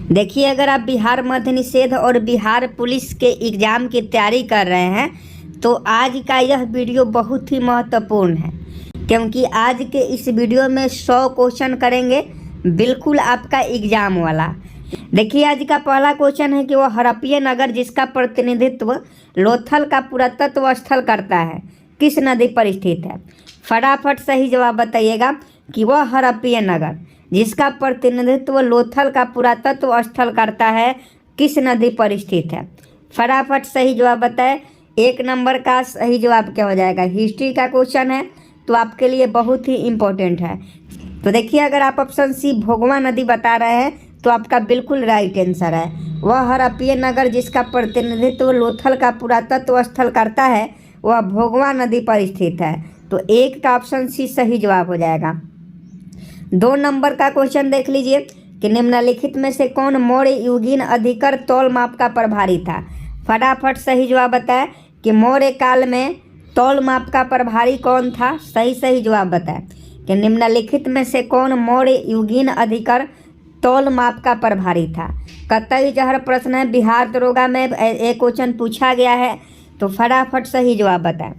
देखिए, अगर आप बिहार मद्य निषेध और बिहार पुलिस के एग्ज़ाम की तैयारी कर रहे हैं तो आज का यह वीडियो बहुत ही महत्वपूर्ण है, क्योंकि आज के इस वीडियो में 100 क्वेश्चन करेंगे बिल्कुल आपका एग्ज़ाम वाला। देखिए, आज का पहला क्वेश्चन है कि वह हड़प्पा नगर जिसका प्रतिनिधित्व लोथल का पुरातत्व स्थल करता है किस नदी पर स्थित है। फटाफट सही जवाब बताइएगा कि वह हड़प्पा नगर जिसका प्रतिनिधित्व लोथल का पुरातत्व स्थल करता है किस नदी पर स्थित है। फटाफट सही जवाब बताएं। 1 नंबर का सही जवाब क्या हो जाएगा। हिस्ट्री का क्वेश्चन है तो आपके लिए बहुत ही इम्पोर्टेंट है। तो देखिए, अगर आप ऑप्शन सी भोगवा नदी बता रहे हैं तो आपका बिल्कुल राइट आंसर है। वह हड़प्पा नगर जिसका प्रतिनिधित्व लोथल का पुरातत्व स्थल करता है वह भोगवा नदी पर स्थित है। तो 1 का ऑप्शन सी सही जवाब हो जाएगा। 2 नंबर का क्वेश्चन देख लीजिए कि निम्नलिखित में से कौन मौर्य युगीन अधिकर तौल माप का प्रभारी था। फटाफट सही जवाब बताएं कि मौर्य काल में तौल माप का प्रभारी कौन था। सही जवाब बताएं कि निम्नलिखित में से कौन मौर्य युगीन अधिकर तौल माप का प्रभारी था। कतई जहर प्रश्न है, बिहार दरोगा में एक क्वेश्चन पूछा गया है, तो फटाफट सही जवाब बताएं।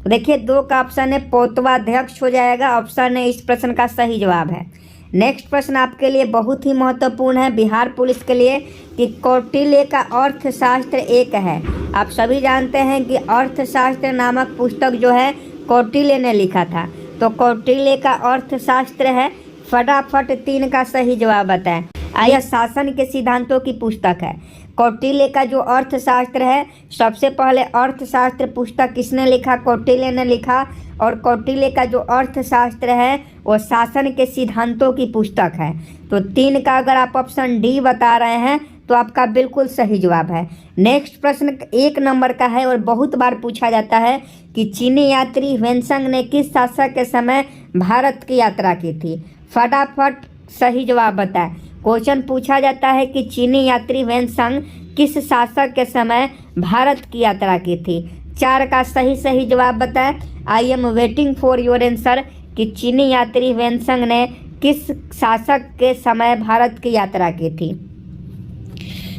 तो देखिए, 2 का ऑप्शन है पोतवाध्यक्ष हो जाएगा। ऑप्शन है इस प्रश्न का सही जवाब है। नेक्स्ट प्रश्न आपके लिए बहुत ही महत्वपूर्ण है बिहार पुलिस के लिए कि कौटिल्य का अर्थशास्त्र एक है। आप सभी जानते हैं कि अर्थशास्त्र नामक पुस्तक जो है कौटिल्य ने लिखा था, तो कौटिल्य का अर्थशास्त्र है। फटाफट 3 का सही जवाब बताएं। यह शासन के सिद्धांतों की पुस्तक है। कौटिल्य का जो अर्थशास्त्र है, सबसे पहले अर्थशास्त्र पुस्तक किसने लिखा? कौटिल्य ने लिखा। और कौटिल्य का जो अर्थशास्त्र है वो शासन के सिद्धांतों की पुस्तक है। तो 3 का अगर आप ऑप्शन डी बता रहे हैं तो आपका बिल्कुल सही जवाब है। नेक्स्ट प्रश्न 1 नंबर का है और बहुत बार पूछा जाता है कि चीनी यात्री ह्वेनसांग ने किस शासक के समय भारत की यात्रा की थी। फटाफट सही जवाब बताएं। क्वेश्चन पूछा जाता है कि चीनी यात्री ह्वेनसांग किस शासक के समय भारत की यात्रा की थी। 4 का सही जवाब बताएं। आई am waiting for your answer कि चीनी यात्री ह्वेनसांग ने किस शासक के समय भारत की यात्रा की थी।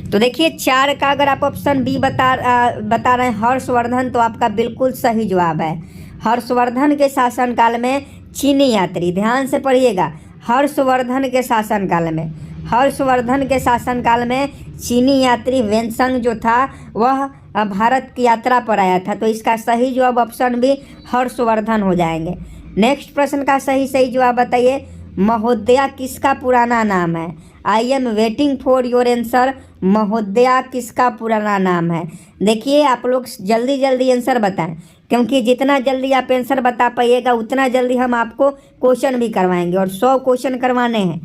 तो देखिए, 4 का अगर आप ऑप्शन बी बता रहे हैं हर्षवर्धन, तो आपका बिल्कुल सही जवाब है। हर्षवर्धन के शासनकाल में चीनी यात्री, ध्यान से पढ़िएगा, हर्षवर्धन के शासनकाल में चीनी यात्री ह्वेनसांग जो था वह भारत की यात्रा पर आया था। तो इसका सही जवाब ऑप्शन बी हर्षवर्धन हो जाएंगे। नेक्स्ट प्रश्न का सही जवाब बताइए। महोदया किसका पुराना नाम है। आई am waiting for your answer. महोदया किसका पुराना नाम है। देखिए, आप लोग जल्दी आंसर बताएं, क्योंकि जितना जल्दी आप आंसर बता पाइएगा उतना जल्दी हम आपको क्वेश्चन भी करवाएंगे और 100 क्वेश्चन करवाने हैं।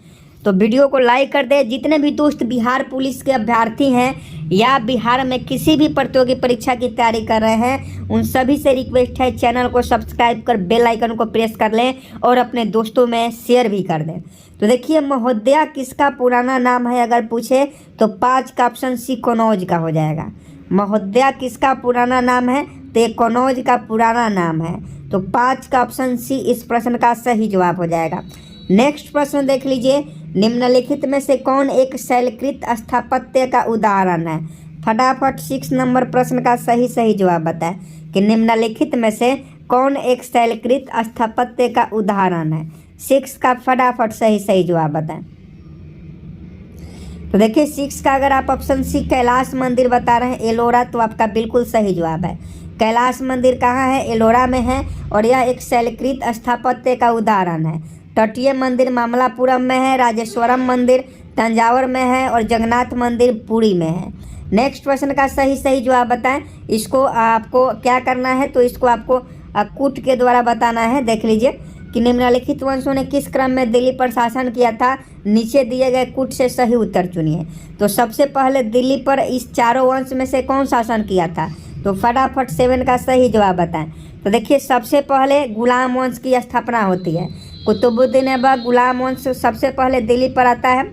तो वीडियो को लाइक कर दें। जितने भी दोस्त बिहार पुलिस के अभ्यर्थी हैं या बिहार में किसी भी प्रतियोगी परीक्षा की तैयारी कर रहे हैं, उन सभी से रिक्वेस्ट है चैनल को सब्सक्राइब कर बेल आइकन को प्रेस कर लें और अपने दोस्तों में शेयर भी कर दें। तो देखिए, महोदया किसका पुराना नाम है अगर पूछे तो 5 का ऑप्शन सी कनौज का हो जाएगा। महोदया किसका पुराना नाम है, तो ये कनौज का पुराना नाम है। तो 5 का ऑप्शन सी इस प्रश्न का सही जवाब हो जाएगा। नेक्स्ट प्रश्न देख लीजिए। निम्नलिखित में से कौन एक शैलकृत स्थापत्य का उदाहरण है। फटाफट 6 नंबर प्रश्न का सही जवाब बताएं कि निम्नलिखित में से कौन एक शैलकृत स्थापत्य का उदाहरण है। 6 का फटाफट सही जवाब बताएं। तो देखिए, 6 का अगर आप ऑप्शन सी कैलाश मंदिर बता रहे हैं एलोरा, तो आपका बिल्कुल सही जवाब है। कैलाश मंदिर कहाँ है? एलोरा में है और यह एक शैलकृत स्थापत्य का उदाहरण है। तटीय मंदिर मामलापुरम में है, राजेश्वरम मंदिर तंजावर में है और जगन्नाथ मंदिर पुरी में है। नेक्स्ट प्रश्न का सही जवाब बताएं। इसको आपको क्या करना है, तो इसको आपको कूट के द्वारा बताना है। देख लीजिए कि निम्नलिखित वंशों ने किस क्रम में दिल्ली पर शासन किया था। नीचे दिए गए कूट से सही उत्तर चुनिए। तो सबसे पहले दिल्ली पर इस चारों वंश में से कौन शासन किया था, तो फटाफट 7 का सही जवाब बताएं। तो देखिए, सबसे पहले गुलाम वंश की स्थापना होती है। कुतुबुद्दीन ऐबक गुलाम वंश सबसे पहले दिल्ली पर आता है।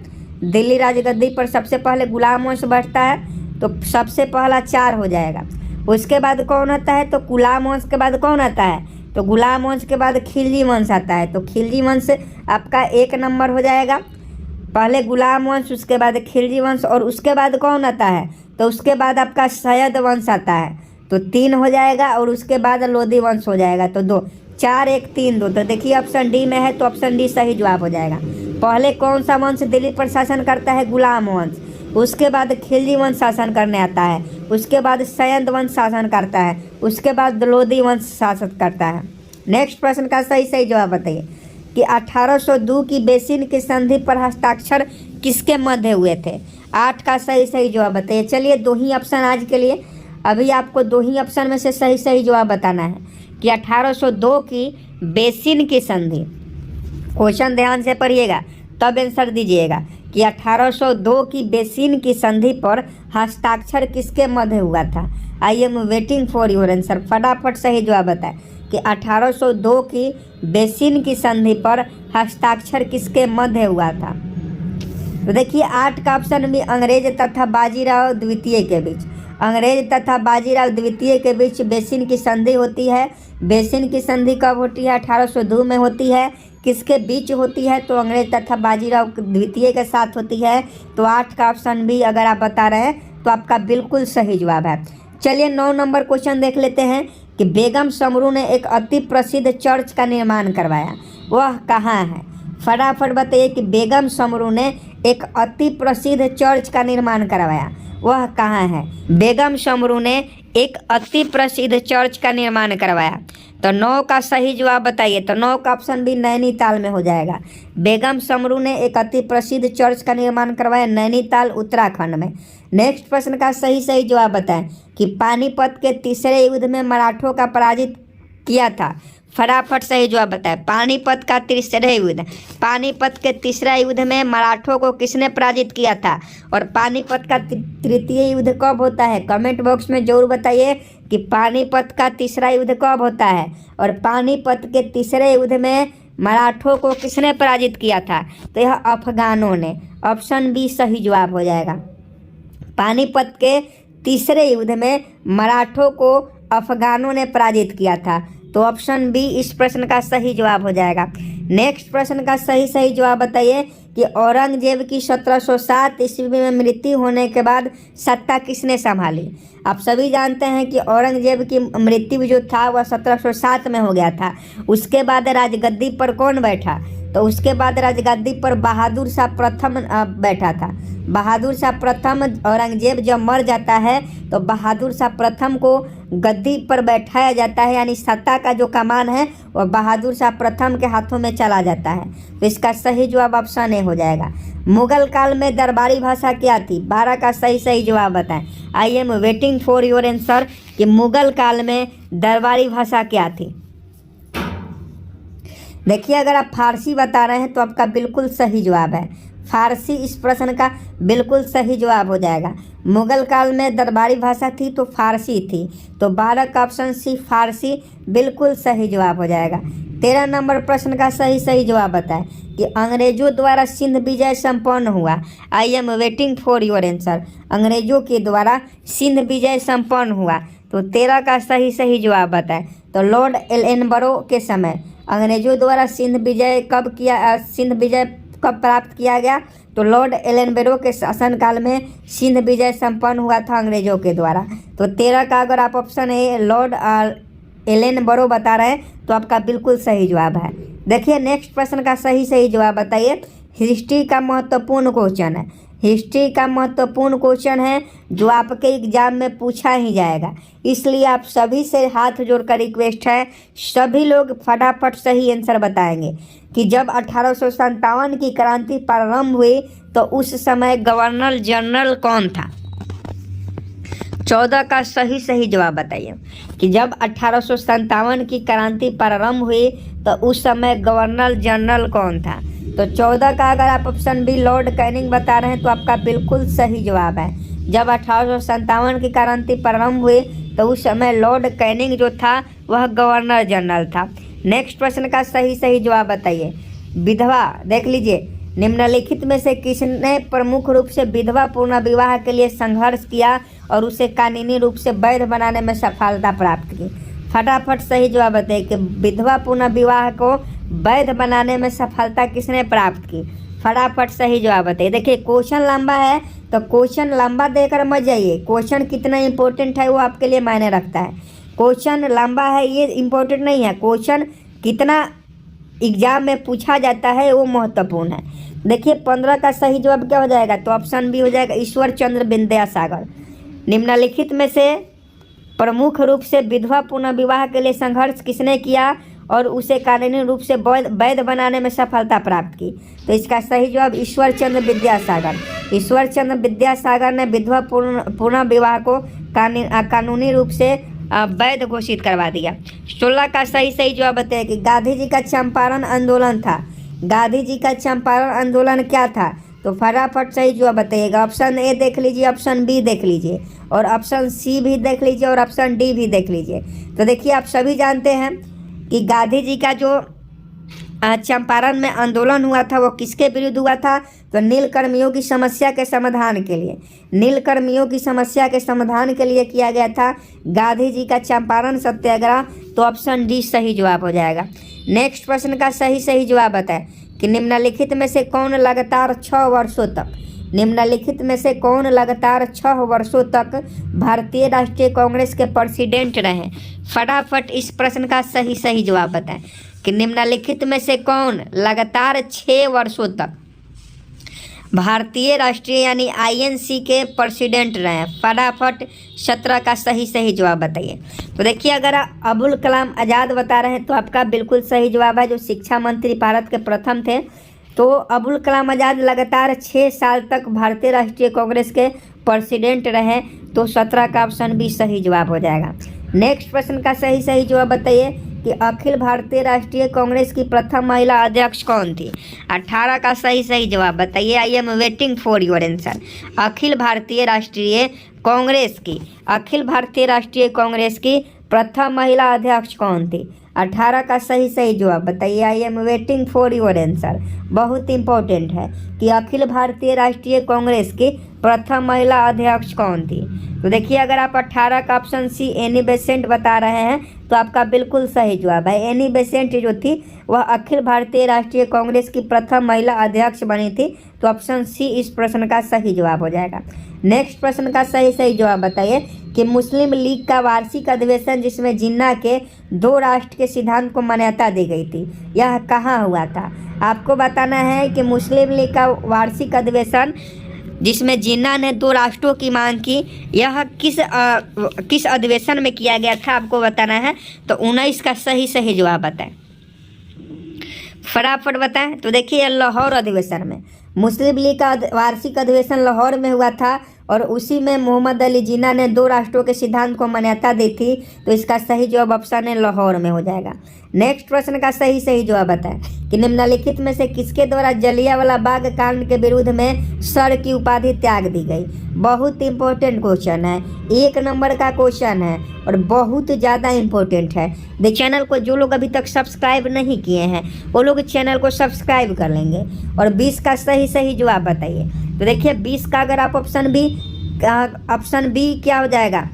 दिल्ली राजगद्दी पर सबसे पहले गुलाम वंश बैठता है, तो सबसे पहला 4 हो जाएगा। उसके बाद कौन आता है, तो गुलाम वंश के बाद कौन आता है, तो गुलाम वंश के बाद खिलजी वंश आता है। तो खिलजी वंश आपका 1 नंबर हो जाएगा। पहले गुलाम वंश, उसके बाद खिलजी वंश, और उसके बाद कौन आता है? तो उसके बाद आपका सैयद वंश आता है, तो 3 हो जाएगा, और उसके बाद लोधी वंश हो जाएगा, तो 2, 4, 1, 3, 2। तो देखिए ऑप्शन डी में है, तो ऑप्शन डी सही जवाब हो जाएगा। पहले कौन सा वंश दिल्ली पर शासन करता है? गुलाम वंश। उसके बाद खिलजी वंश शासन करने आता है, उसके बाद सैयद वंश शासन करता है, उसके बाद लोधी वंश शासन करता है। नेक्स्ट प्रश्न का सही जवाब बताइए कि 1802 की बेसिन की संधि पर हस्ताक्षर किसके मध्य हुए थे? 8 का सही जवाब बताइए। चलिए 2 ही ऑप्शन आज के लिए, अभी आपको 2 ही ऑप्शन में से सही जवाब बताना है कि 1802 की बेसिन की संधि। क्वेश्चन ध्यान से पढ़िएगा तब आंसर दीजिएगा कि 1802 की बेसिन की संधि पर हस्ताक्षर किसके मध्य हुआ था? आई am waiting for your answer. फटाफट सही जवाब बताएं कि 1802 की बेसिन की संधि पर हस्ताक्षर किसके मध्य हुआ था? तो देखिए 8 का ऑप्शन भी अंग्रेज तथा बाजीराव द्वितीय के बीच। अंग्रेज तथा बाजीराव द्वितीय के बीच बेसिन की संधि होती है। बेसिन की संधि कब होती है? 1802 में होती है। किसके बीच होती है? तो अंग्रेज तथा बाजीराव द्वितीय के साथ होती है। तो 8 का ऑप्शन भी अगर आप बता रहे हैं तो आपका बिल्कुल सही जवाब है। चलिए 9 नंबर क्वेश्चन देख लेते हैं कि बेगम समरू ने एक अति प्रसिद्ध चर्च का निर्माण करवाया, वह कहाँ है? फटाफट बताइए कि बेगम समरू ने एक अति प्रसिद्ध चर्च का निर्माण करवाया, वह कहाँ है? बेगम समरू ने एक अति प्रसिद्ध चर्च का निर्माण करवाया। तो 9 का सही जवाब बताइए। तो 9 का ऑप्शन भी नैनीताल में हो जाएगा। बेगम समरू ने एक अति प्रसिद्ध चर्च का निर्माण करवाया नैनीताल उत्तराखंड में। नेक्स्ट प्रश्न का सही जवाब बताएं कि पानीपत के तीसरे युद्ध में मराठों का पराजित किया था। फटाफट सही जवाब बताएं। पानीपत का तीसरा युद्ध, पानीपत के तीसरा युद्ध में मराठों को किसने पराजित किया था? और पानीपत का तृतीय युद्ध कब होता है? कमेंट बॉक्स में जरूर बताइए कि पानीपत का तीसरा युद्ध कब होता है और पानीपत के तीसरे युद्ध में मराठों को किसने पराजित किया था? तो यह अफगानों ने। ऑप्शन बी सही जवाब हो जाएगा। पानीपत के तीसरे युद्ध में मराठों को अफगानों ने पराजित किया था। तो ऑप्शन बी इस प्रश्न का सही जवाब हो जाएगा। नेक्स्ट प्रश्न का सही जवाब बताइए कि औरंगजेब की 1707 ईस्वी में मृत्यु होने के बाद सत्ता किसने संभाली? आप सभी जानते हैं कि औरंगजेब की मृत्यु जो था वह 1707 में हो गया था। उसके बाद राजगद्दी पर कौन बैठा? तो उसके बाद राजगद्दी पर बहादुर शाह प्रथम बैठा था। बहादुर शाह प्रथम, औरंगजेब जब मर जाता है तो बहादुर शाह प्रथम को गद्दी पर बैठाया जाता है, यानी सत्ता का जो कमान है वह बहादुर शाह प्रथम के हाथों में चला जाता है। तो इसका सही जवाब ऑप्शन ए हो जाएगा। मुगल काल में दरबारी भाषा क्या थी? 12 का सही जवाब बताएं। आई am waiting for your answer कि मुगल काल में दरबारी भाषा क्या थी? देखिए अगर आप फारसी बता रहे हैं तो आपका बिल्कुल सही जवाब है। फारसी इस प्रश्न का बिल्कुल सही जवाब हो जाएगा। मुगल काल में दरबारी भाषा थी तो फारसी थी। तो 12 का ऑप्शन सी फारसी बिल्कुल सही जवाब हो जाएगा। 13 नंबर प्रश्न का सही जवाब बताएं कि अंग्रेजों द्वारा सिंध विजय संपन्न हुआ। आई am waiting for your answer. अंग्रेजों के द्वारा सिंध विजय संपन्न हुआ। तो 13 का सही जवाब बताएं। तो लॉर्ड एलनबरो के समय अंग्रेजों द्वारा सिंध विजय कब प्राप्त किया गया? तो लॉर्ड एलनबरो के शासनकाल में सिंध विजय संपन्न हुआ था अंग्रेजों के द्वारा। तो 13 का अगर आप ऑप्शन ए लॉर्ड एलनबरो बता रहे हैं तो आपका बिल्कुल सही जवाब है। देखिए नेक्स्ट प्रश्न का सही जवाब बताइए। हिस्ट्री का महत्वपूर्ण क्वेश्चन है। हिस्ट्री का महत्वपूर्ण क्वेश्चन है जो आपके एग्जाम में पूछा ही जाएगा, इसलिए आप सभी से हाथ जोड़कर रिक्वेस्ट है, सभी लोग फटाफट सही आंसर बताएंगे कि जब 1857 की क्रांति प्रारंभ हुई तो उस समय गवर्नर जनरल कौन था? 14 का सही जवाब बताइए कि जब 1857 की क्रांति प्रारंभ हुई तो उस समय गवर्नर जनरल कौन था? तो 14 का अगर आप ऑप्शन बी लॉर्ड कैनिंग बता रहे हैं तो आपका बिल्कुल सही जवाब है। जब 1857 की क्रांति प्रारंभ हुई तो उस समय लॉर्ड कैनिंग जो था वह गवर्नर जनरल था। नेक्स्ट प्रश्न का सही जवाब बताइए। विधवा, देख लीजिए, निम्नलिखित में से किसने प्रमुख रूप से विधवा पुनर्विवाह के लिए संघर्ष किया और उसे कानूनी रूप से वैध बनाने में सफलता प्राप्त की? फटाफट सही जवाब बताइए कि विधवा पुनर्विवाह को वैध बनाने में सफलता किसने प्राप्त की? फटाफट सही जवाब बताइए। देखिए क्वेश्चन लंबा है तो क्वेश्चन लंबा देकर मत जाइए, क्वेश्चन कितना इंपॉर्टेंट है वो आपके लिए मायने रखता है। क्वेश्चन लंबा है ये इंपॉर्टेंट नहीं है, क्वेश्चन कितना एग्जाम में पूछा जाता है वो महत्वपूर्ण है। देखिए 15 का सही जवाब क्या हो जाएगा, तो ऑप्शन बी हो जाएगा ईश्वर चंद्र विद्यासागर। निम्नलिखित में से प्रमुख रूप से विधवा पुनर्विवाह के लिए संघर्ष किसने किया और उसे कानूनी रूप से वैध बनाने में सफलता प्राप्त की, तो इसका सही जवाब ईश्वर चंद्र विद्यासागर। ईश्वर चंद्र विद्यासागर ने विधवा पुनर्विवाह को कानूनी रूप से वैध घोषित करवा दिया। 16 का सही जवाब बताइए कि गांधी जी का चंपारण आंदोलन था, गांधी जी का चंपारण आंदोलन क्या था, तो फटाफट सही जवाब बताइएगा। ऑप्शन ए देख लीजिए, ऑप्शन बी देख लीजिए और ऑप्शन सी भी देख लीजिए और ऑप्शन डी भी देख लीजिए। तो देखिए आप सभी जानते हैं कि गांधी जी का जो चंपारण में आंदोलन हुआ था वो किसके विरुद्ध हुआ था, तो नील कर्मियों की समस्या के समाधान के लिए, नील कर्मियों की समस्या के समाधान के लिए किया गया था गांधी जी का चंपारण सत्याग्रह। तो ऑप्शन डी सही जवाब हो जाएगा। नेक्स्ट प्रश्न का सही जवाब बताएं कि निम्नलिखित में से कौन लगातार 6 वर्षों तक, निम्नलिखित में से कौन लगातार 6 वर्षों तक भारतीय राष्ट्रीय कांग्रेस के प्रेसिडेंट रहे। फटाफट इस प्रश्न का सही जवाब बताएं कि निम्नलिखित में से कौन लगातार 6 वर्षों तक भारतीय राष्ट्रीय यानी आईएनसी के प्रेसिडेंट रहे। फटाफट 17 का सही जवाब बताइए। तो देखिए अगर अबुल कलाम आज़ाद बता रहे हैं तो आपका बिल्कुल सही जवाब है, जो शिक्षा मंत्री भारत के प्रथम थे। तो अबुल कलाम आज़ाद लगातार 6 साल तक भारतीय राष्ट्रीय कांग्रेस के प्रेसिडेंट रहे, तो 17 का ऑप्शन भी सही जवाब हो जाएगा। नेक्स्ट प्रश्न का सही जवाब बताइए कि अखिल भारतीय राष्ट्रीय कांग्रेस की प्रथम महिला अध्यक्ष कौन थी। 18 का सही जवाब बताइए। I am waiting for your answer. Akhil Bharatiya Rashtriya Congress की, अखिल भारतीय राष्ट्रीय कांग्रेस की प्रथम महिला अध्यक्ष कौन थी। 18 का सही जवाब बताइए। I am waiting for your answer. बहुत इंपॉर्टेंट है कि अखिल भारतीय राष्ट्रीय कांग्रेस की प्रथम महिला अध्यक्ष कौन थी। तो देखिए अगर आप 18 का ऑप्शन सी एनी बेसेंट बता रहे हैं तो आपका बिल्कुल सही जवाब है। एनी बेसेंट जो थी वह अखिल भारतीय राष्ट्रीय कांग्रेस की प्रथम महिला अध्यक्ष बनी थी, तो ऑप्शन सी इस प्रश्न का सही जवाब हो जाएगा। नेक्स्ट प्रश्न का सही जवाब बताइए कि मुस्लिम लीग का वार्षिक अधिवेशन जिसमें जिन्ना के 2 राष्ट्र के सिद्धांत को मान्यता दी गई थी, यह कहाँ हुआ था। आपको बताना है कि मुस्लिम लीग का वार्षिक अधिवेशन जिसमें जिन्ना ने 2 राष्ट्रों की मांग की, यह किस अधिवेशन में किया गया था आपको बताना है। तो 19 का सही जवाब बताएं, फटाफट बताएं। तो देखिए लाहौर अधिवेशन में, मुस्लिम लीग का वार्षिक अधिवेशन लाहौर में हुआ था और उसी में मोहम्मद अली जिन्ना ने 2 राष्ट्रों के सिद्धांत को मान्यता दी थी, तो इसका सही जवाब ऑप्शन है लाहौर में हो जाएगा। नेक्स्ट प्रश्न का सही जवाब बताएं कि निम्नलिखित में से किसके द्वारा जलियांवाला बाग कांड के विरुद्ध में सर की उपाधि त्याग दी गई। बहुत इंपॉर्टेंट क्वेश्चन है, 1 नंबर का क्वेश्चन है और बहुत ज़्यादा इंपॉर्टेंट है। देखिए चैनल को जो लोग अभी तक सब्सक्राइब नहीं किए हैं वो लोग चैनल को सब्सक्राइब कर लेंगे। और 20 का सही जवाब बताइए। तो देखिए 20 का अगर आप ऑप्शन बी क्या हो जाएगा,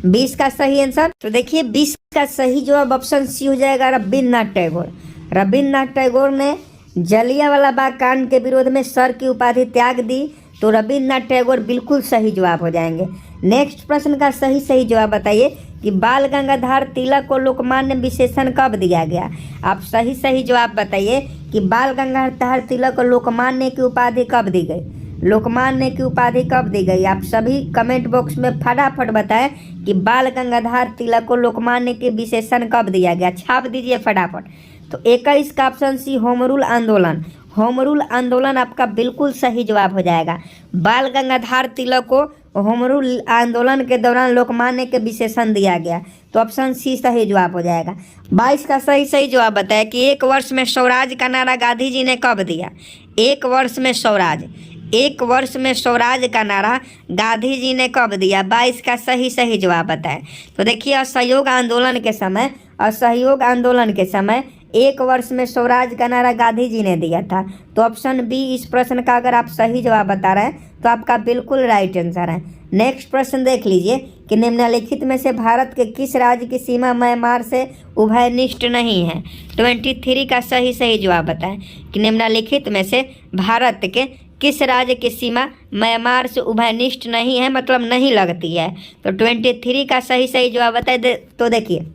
20 का सही आंसर। तो देखिए 20 का सही जवाब ऑप्शन सी हो जाएगा रविन्द्रनाथ टैगोर। रविन्द्रनाथ टैगोर ने जलियांवाला बाग कांड के विरोध में सर की उपाधि त्याग दी, तो रविन्द्रनाथ टैगोर बिल्कुल सही जवाब हो जाएंगे। नेक्स्ट प्रश्न का सही जवाब बताइए कि बाल गंगाधर तिलक को लोकमान्य विशेषण कब दिया गया। आप सही जवाब बताइए कि बाल गंगाधर तिलक को लोकमान्य की उपाधि कब दी गई, लोकमान्य की उपाधि कब दी गई। आप सभी कमेंट बॉक्स में फटाफट बताएं कि बाल गंगाधर तिलक को लोकमान्य के विशेषण कब दिया गया, छाप दीजिए फटाफट। तो 21 का ऑप्शन सी होम रूल आंदोलन, होम रूल आंदोलन आपका बिल्कुल सही जवाब हो जाएगा। बाल गंगाधर तिलक को होम रूल आंदोलन के दौरान लोकमान्य के विशेषण दिया गया, तो ऑप्शन सी सही जवाब हो जाएगा। 22 का सही जवाब बताया कि 1 वर्ष में स्वराज का नारा गांधी जी ने कब दिया। 1 वर्ष में स्वराज, 1 वर्ष में स्वराज का नारा गांधी जी ने कब दिया। 22 का सही जवाब बताएं। तो देखिए असहयोग आंदोलन के समय, असहयोग आंदोलन के समय एक वर्ष में स्वराज का नारा गांधी जी ने दिया था। तो ऑप्शन बी इस प्रश्न का अगर आप सही जवाब बता रहे हैं तो आपका बिल्कुल राइट आंसर है। नेक्स्ट प्रश्न देख लीजिए कि निम्नलिखित में से भारत के किस राज्य की सीमा म्यांमार से उभयनिष्ठ नहीं है। 23 का सही जवाब बताएं कि निम्नलिखित में से भारत के किस राज्य की सीमा म्यांमार से उभयनिष्ठ नहीं है, मतलब नहीं लगती है। तो 23 का सही जवाब बताए तो देखिए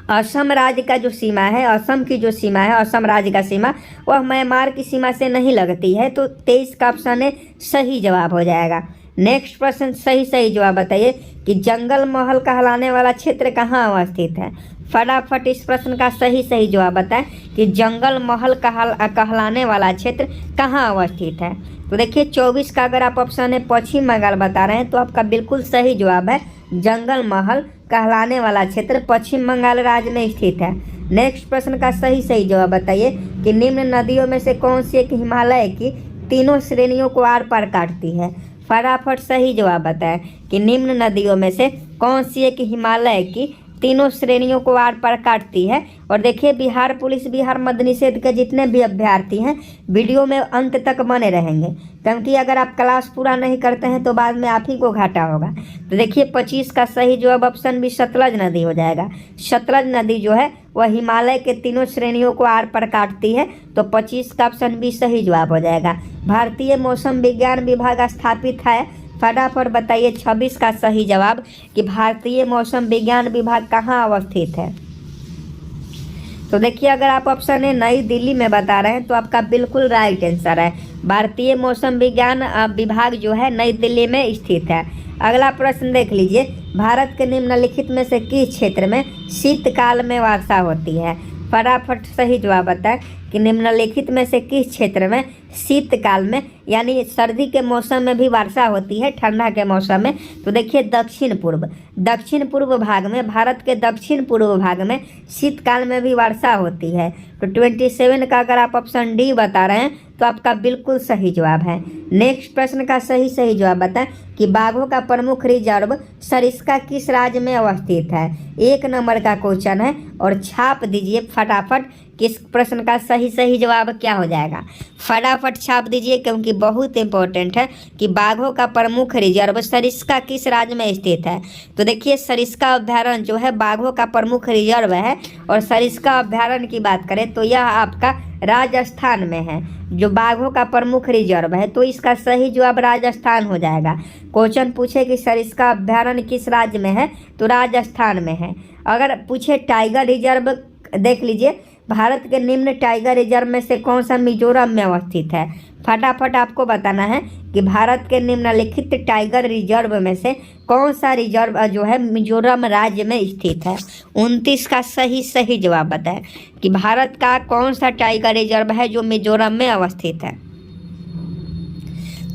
असम राज्य का जो सीमा है, असम की जो सीमा है, असम राज्य का सीमा वह म्यांमार की सीमा से नहीं लगती है। तो 23 का ऑप्शन है सही जवाब हो जाएगा। नेक्स्ट प्रश्न सही जवाब बताइए कि जंगल महल कहलाने वाला क्षेत्र कहाँ अवस्थित है। फटाफट इस प्रश्न का सही जवाब बताएं कि जंगल महल कहलाने वाला क्षेत्र कहाँ अवस्थित है। तो देखिए 24 का अगर आप ऑप्शन है पश्चिम बंगाल बता रहे हैं तो आपका बिल्कुल सही जवाब है जंगल महल कहलाने वाला क्षेत्र पश्चिम बंगाल राज्य में स्थित है। नेक्स्ट प्रश्न का सही जवाब बताइए कि निम्न नदियों में से कौन सी एक हिमालय की तीनों श्रेणियों को आर पार काटती है। फटाफट सही जवाब बताएं कि निम्न नदियों में से कौन सी एक हिमालय की तीनों श्रेणियों को आर पार काटती है। और देखिए बिहार पुलिस बिहार मद्य निषेध के जितने भी अभ्यर्थी हैं वीडियो में अंत तक बने रहेंगे, क्योंकि अगर आप क्लास पूरा नहीं करते हैं तो बाद में आप ही को घाटा होगा। तो देखिए 25 का सही जवाब ऑप्शन भी सतलज नदी हो जाएगा। सतलज नदी जो है वह हिमालय के तीनों श्रेणियों को आर पार काटती है। तो 25 का ऑप्शन भी सही जवाब हो जाएगा। भारतीय मौसम विज्ञान विभाग स्थापित है। फटाफट बताइए 26 का सही जवाब कि भारतीय मौसम विज्ञान विभाग कहाँ अवस्थित है। तो देखिए अगर आप ऑप्शन है नई दिल्ली में बता रहे हैं तो आपका बिल्कुल राइट आंसर है। भारतीय मौसम विज्ञान विभाग जो है नई दिल्ली में स्थित है। अगला प्रश्न देख लीजिए भारत के निम्नलिखित में से किस क्षेत्र में शीतकाल में वर्षा होती है। फटाफट सही जवाब बताएं कि निम्नलिखित में से किस क्षेत्र में शीतकाल में यानी सर्दी के मौसम में भी वर्षा होती है, ठंडा के मौसम में। तो देखिए दक्षिण पूर्व भाग में, भारत के दक्षिण पूर्व भाग में शीतकाल में भी वर्षा होती है। तो 27 का अगर आप ऑप्शन डी बता रहे हैं तो आपका बिल्कुल सही जवाब है। नेक्स्ट प्रश्न का सही जवाब बताएं कि बाघों का प्रमुख रिजर्व सरिस्का किस राज्य में अवस्थित है। 1 नंबर का क्वेश्चन है और छाप दीजिए फटाफट किस प्रश्न का सही जवाब क्या हो जाएगा। फटाफट छाप दीजिए क्योंकि बहुत इंपॉर्टेंट है कि बाघों का प्रमुख रिजर्व सरिस्का किस राज्य में स्थित है। तो देखिए सरिस्का अभ्यारण्य जो है बाघों का प्रमुख रिजर्व है और सरिस्का अभ्यारण्य की बात करें तो यह आपका राजस्थान में है जो बाघों का प्रमुख रिजर्व है। तो इसका सही जवाब राजस्थान हो जाएगा। क्वेश्चन पूछे कि सरिस्का अभ्यारण्य किस राज्य में है तो राजस्थान में है। अगर पूछे टाइगर रिजर्व देख लीजिए भारत के निम्न टाइगर रिजर्व में से कौन सा मिजोरम में अवस्थित है। फटाफट आपको बताना है कि भारत के निम्नलिखित टाइगर रिजर्व में से कौन सा रिजर्व जो है मिजोरम राज्य में स्थित है। 29 का सही जवाब बताएं कि भारत का कौन सा टाइगर रिजर्व है जो मिजोरम में अवस्थित है।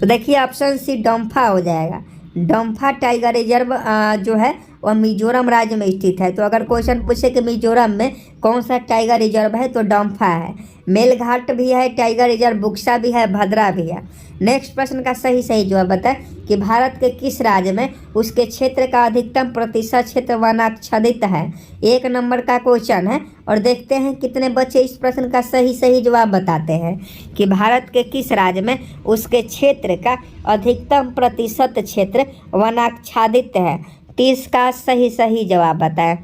तो देखिए ऑप्शन सी डम्फा हो जाएगा। डम्फा टाइगर रिजर्व जो है वह मिजोरम राज्य में स्थित है। तो अगर क्वेश्चन पूछे कि मिजोरम में कौन सा टाइगर रिजर्व है तो डम्फा है। मेलघाट भी है टाइगर रिजर्व, बुक्सा भी है, भद्रा भी है। नेक्स्ट प्रश्न का सही जवाब बताएं कि भारत के किस राज्य में उसके क्षेत्र का अधिकतम प्रतिशत क्षेत्र वनाच्छादित है। 1 नंबर का क्वेश्चन है और देखते हैं कितने बच्चे इस प्रश्न का सही जवाब बताते हैं कि भारत के किस राज्य में उसके क्षेत्र का अधिकतम प्रतिशत क्षेत्र वनाच्छादित है। 30 का सही जवाब बताएं।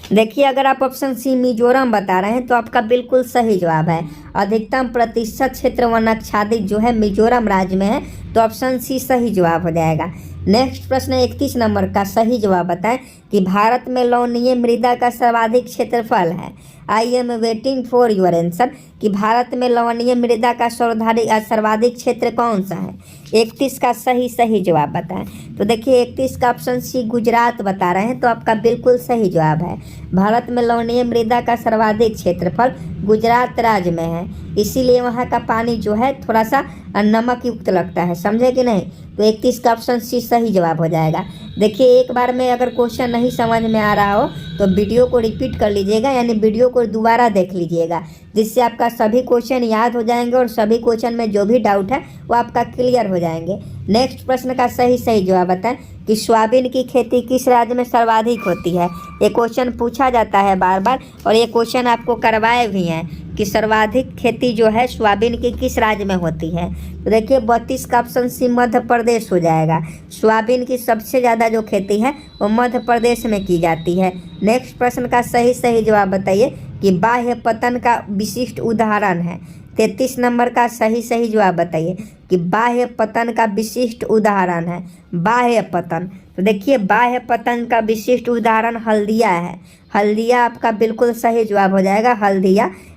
देखिए अगर आप ऑप्शन सी मिजोरम बता रहे हैं तो आपका बिल्कुल सही जवाब है। अधिकतम प्रतिशत क्षेत्र वनाच्छादित जो है मिजोरम राज्य में है। तो ऑप्शन सी सही जवाब हो जाएगा। नेक्स्ट प्रश्न 31 नंबर का सही जवाब बताएं कि भारत में लवणीय मृदा का सर्वाधिक क्षेत्रफल है। आई am waiting for your answer कि भारत में लवणीय मृदा का सर्वाधिक क्षेत्र कौन सा है। 31 का सही जवाब बताएं। तो देखिए 31 का ऑप्शन सी गुजरात बता रहे हैं तो आपका बिल्कुल सही जवाब है। भारत में लवणीय मृदा का सर्वाधिक क्षेत्रफल गुजरात राज्य में है, इसीलिए वहाँ का पानी जो है थोड़ा सा नमक युक्त लगता है, समझे कि नहीं। तो 31 का ऑप्शन सी सही जवाब हो जाएगा। देखिए एक बार में अगर क्वेश्चन नहीं समझ में आ रहा हो तो वीडियो को रिपीट कर लीजिएगा, यानी वीडियो को दोबारा देख लीजिएगा जिससे आपका सभी क्वेश्चन याद हो जाएंगे और सभी क्वेश्चन में जो भी डाउट है वो आपका क्लियर हो जाएंगे। नेक्स्ट प्रश्न का सही जवाब बताएं कि सोयाबीन की खेती किस राज्य में सर्वाधिक होती है। ये क्वेश्चन पूछा जाता है बार बार और ये क्वेश्चन आपको करवाए भी हैं कि सर्वाधिक खेती जो है सोयाबीन की किस राज्य में होती है। तो देखिए 32 का ऑप्शन सी मध्य प्रदेश हो जाएगा। सोयाबीन की सबसे ज़्यादा जो खेती है वो मध्य प्रदेश में की जाती है। नेक्स्ट प्रश्न का सही जवाब बताइए कि बाह्य पतन का विशिष्ट उदाहरण है। 33 नंबर का सही जवाब बताइए कि बाह्य पतन का विशिष्ट उदाहरण है। बाह्य पतन, तो देखिए बाह्य पतन का विशिष्ट उदाहरण हल्दिया है। हल्दिया आपका बिल्कुल सही जवाब हो जाएगा।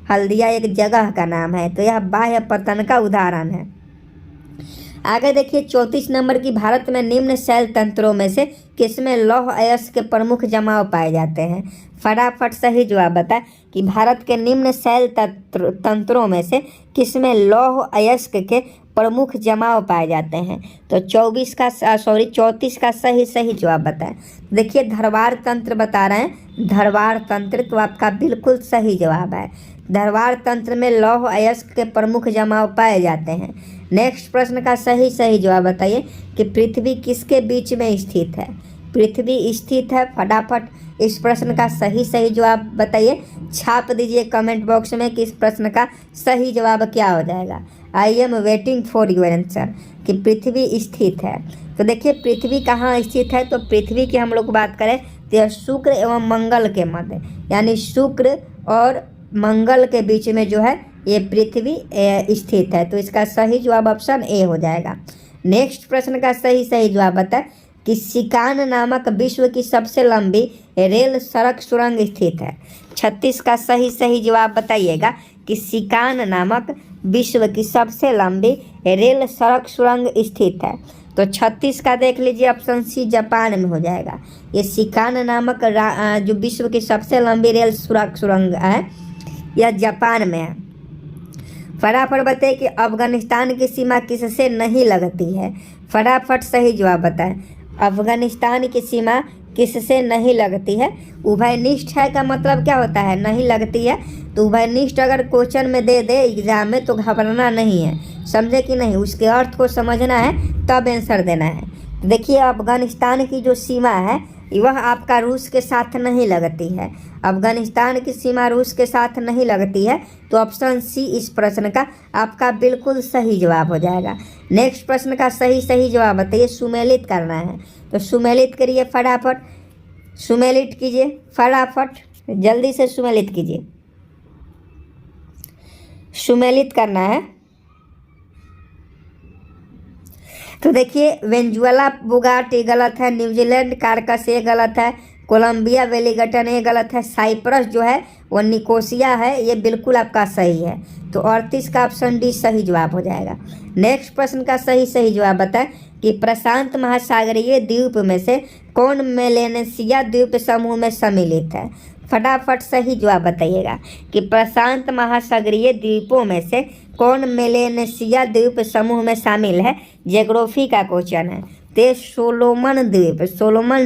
हल्दिया एक जगह का नाम है, तो यह बाह्य पतन का उदाहरण है। आगे देखिए 34 नंबर की भारत में निम्न शैल तंत्रों में से किसमें लौह अयस्क के प्रमुख जमाव पाए जाते हैं। फटाफट सही जवाब बताएं कि भारत के निम्न शैल तंत्रों में से किसमें लौह अयस्क के प्रमुख जमाव पाए जाते हैं। तो 34 का सही जवाब बताएं। देखिए धरवार तंत्र बता रहे हैं, धरवार तंत्र, तो आपका बिल्कुल सही जवाब है। धरवार तंत्र में लौह अयस्क के प्रमुख जमाव पाए जाते हैं। नेक्स्ट प्रश्न का सही जवाब बताइए कि पृथ्वी किसके बीच में स्थित है। पृथ्वी स्थित है, फटाफट इस प्रश्न का सही जवाब बताइए। छाप दीजिए कमेंट बॉक्स में कि इस प्रश्न का सही जवाब क्या हो जाएगा। आई am waiting for your answer कि पृथ्वी स्थित है। तो देखिए पृथ्वी कहाँ स्थित है, तो पृथ्वी की हम लोग बात करें तो यह शुक्र एवं मंगल के मध्य, यानी शुक्र और मंगल के बीच में जो है ये पृथ्वी स्थित है। तो इसका सही जवाब ऑप्शन ए हो जाएगा। नेक्स्ट प्रश्न का सही जवाब बताएं कि सिकान नामक विश्व की सबसे लंबी रेल सड़क सुरंग स्थित है। 36 का सही जवाब बताइएगा कि सिकान नामक विश्व की सबसे लंबी रेल सड़क सुरंग स्थित है। तो 36 का देख लीजिए ऑप्शन सी जापान में हो जाएगा। ये सिकान नामक जो विश्व की सबसे लंबी रेल सुरंग है यह जापान में है। फटाफट बताइए कि अफगानिस्तान की सीमा किससे नहीं लगती है। फटाफट सही जवाब बताएं। अफगानिस्तान की सीमा किससे नहीं लगती है। उभयनिष्ठ है का मतलब क्या होता है, नहीं लगती है। तो उभयनिष्ठ अगर क्वेश्चन में दे एग्जाम में तो घबराना नहीं है, समझे कि नहीं, उसके अर्थ को समझना है तब आंसर देना है। तो देखिए अफगानिस्तान की जो सीमा है वह आपका रूस के साथ नहीं लगती है। अफगानिस्तान की सीमा रूस के साथ नहीं लगती है, तो ऑप्शन सी इस प्रश्न का आपका बिल्कुल सही जवाब हो जाएगा। नेक्स्ट प्रश्न का सही जवाब बताइए। सुमेलित करना है, तो सुमेलित करिए फटाफट, सुमेलित कीजिए फटाफट, जल्दी से सुमेलित कीजिए। सुमेलित करना है। तो देखिए वेनेजुएला बुगाट ये गलत है, न्यूजीलैंड कार्कस ये गलत है, कोलंबिया वेलिंगटन ये गलत है, साइप्रस जो है वो निकोसिया है, ये बिल्कुल आपका सही है। तो 38 का ऑप्शन डी सही जवाब हो जाएगा। नेक्स्ट प्रश्न का सही जवाब बताएं कि प्रशांत महासागरीय द्वीप में से कौन मेलेनेशिया द्वीप समूह में सम्मिलित है। फटाफट सही जवाब बताइएगा कि प्रशांत महासागरीय द्वीपों में से कौन मेलेनेशिया द्वीप समूह में शामिल है। ज्योग्राफी का क्वेश्चन है। तो सोलोमन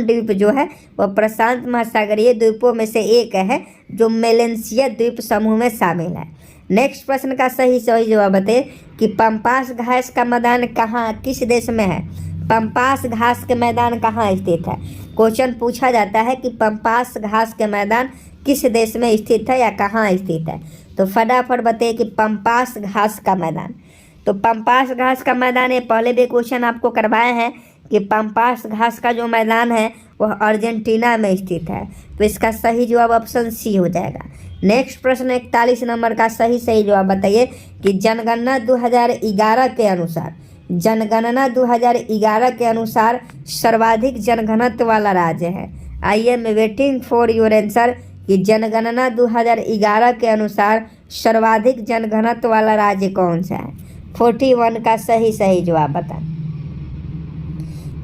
द्वीप जो है वह प्रशांत महासागरीय द्वीपों में से एक है जो मेलेनेशिया द्वीप समूह में शामिल है। नेक्स्ट प्रश्न का सही जवाब बताइए कि पंपास घास का मैदान किस देश में है। पंपास घास के मैदान कहाँ स्थित है। क्वेश्चन पूछा जाता है कि पंपास घास के मैदान किस देश में स्थित है या कहाँ स्थित है। तो फटाफट बताइए कि पंपास घास का मैदान। तो पंपास घास का मैदान, ये पहले भी क्वेश्चन आपको करवाए हैं कि पंपास घास का जो मैदान है वह अर्जेंटीना में स्थित है। तो इसका सही जवाब ऑप्शन सी हो जाएगा। नेक्स्ट प्रश्न 41 नंबर का सही जवाब बताइए कि जनगणना 2011 के अनुसार सर्वाधिक जनघनत्व वाला राज्य है। आई am waiting for your answer कि जनगणना 2011 के अनुसार सर्वाधिक जनघनत्व वाला राज्य कौन सा है। 41 का सही जवाब बताएं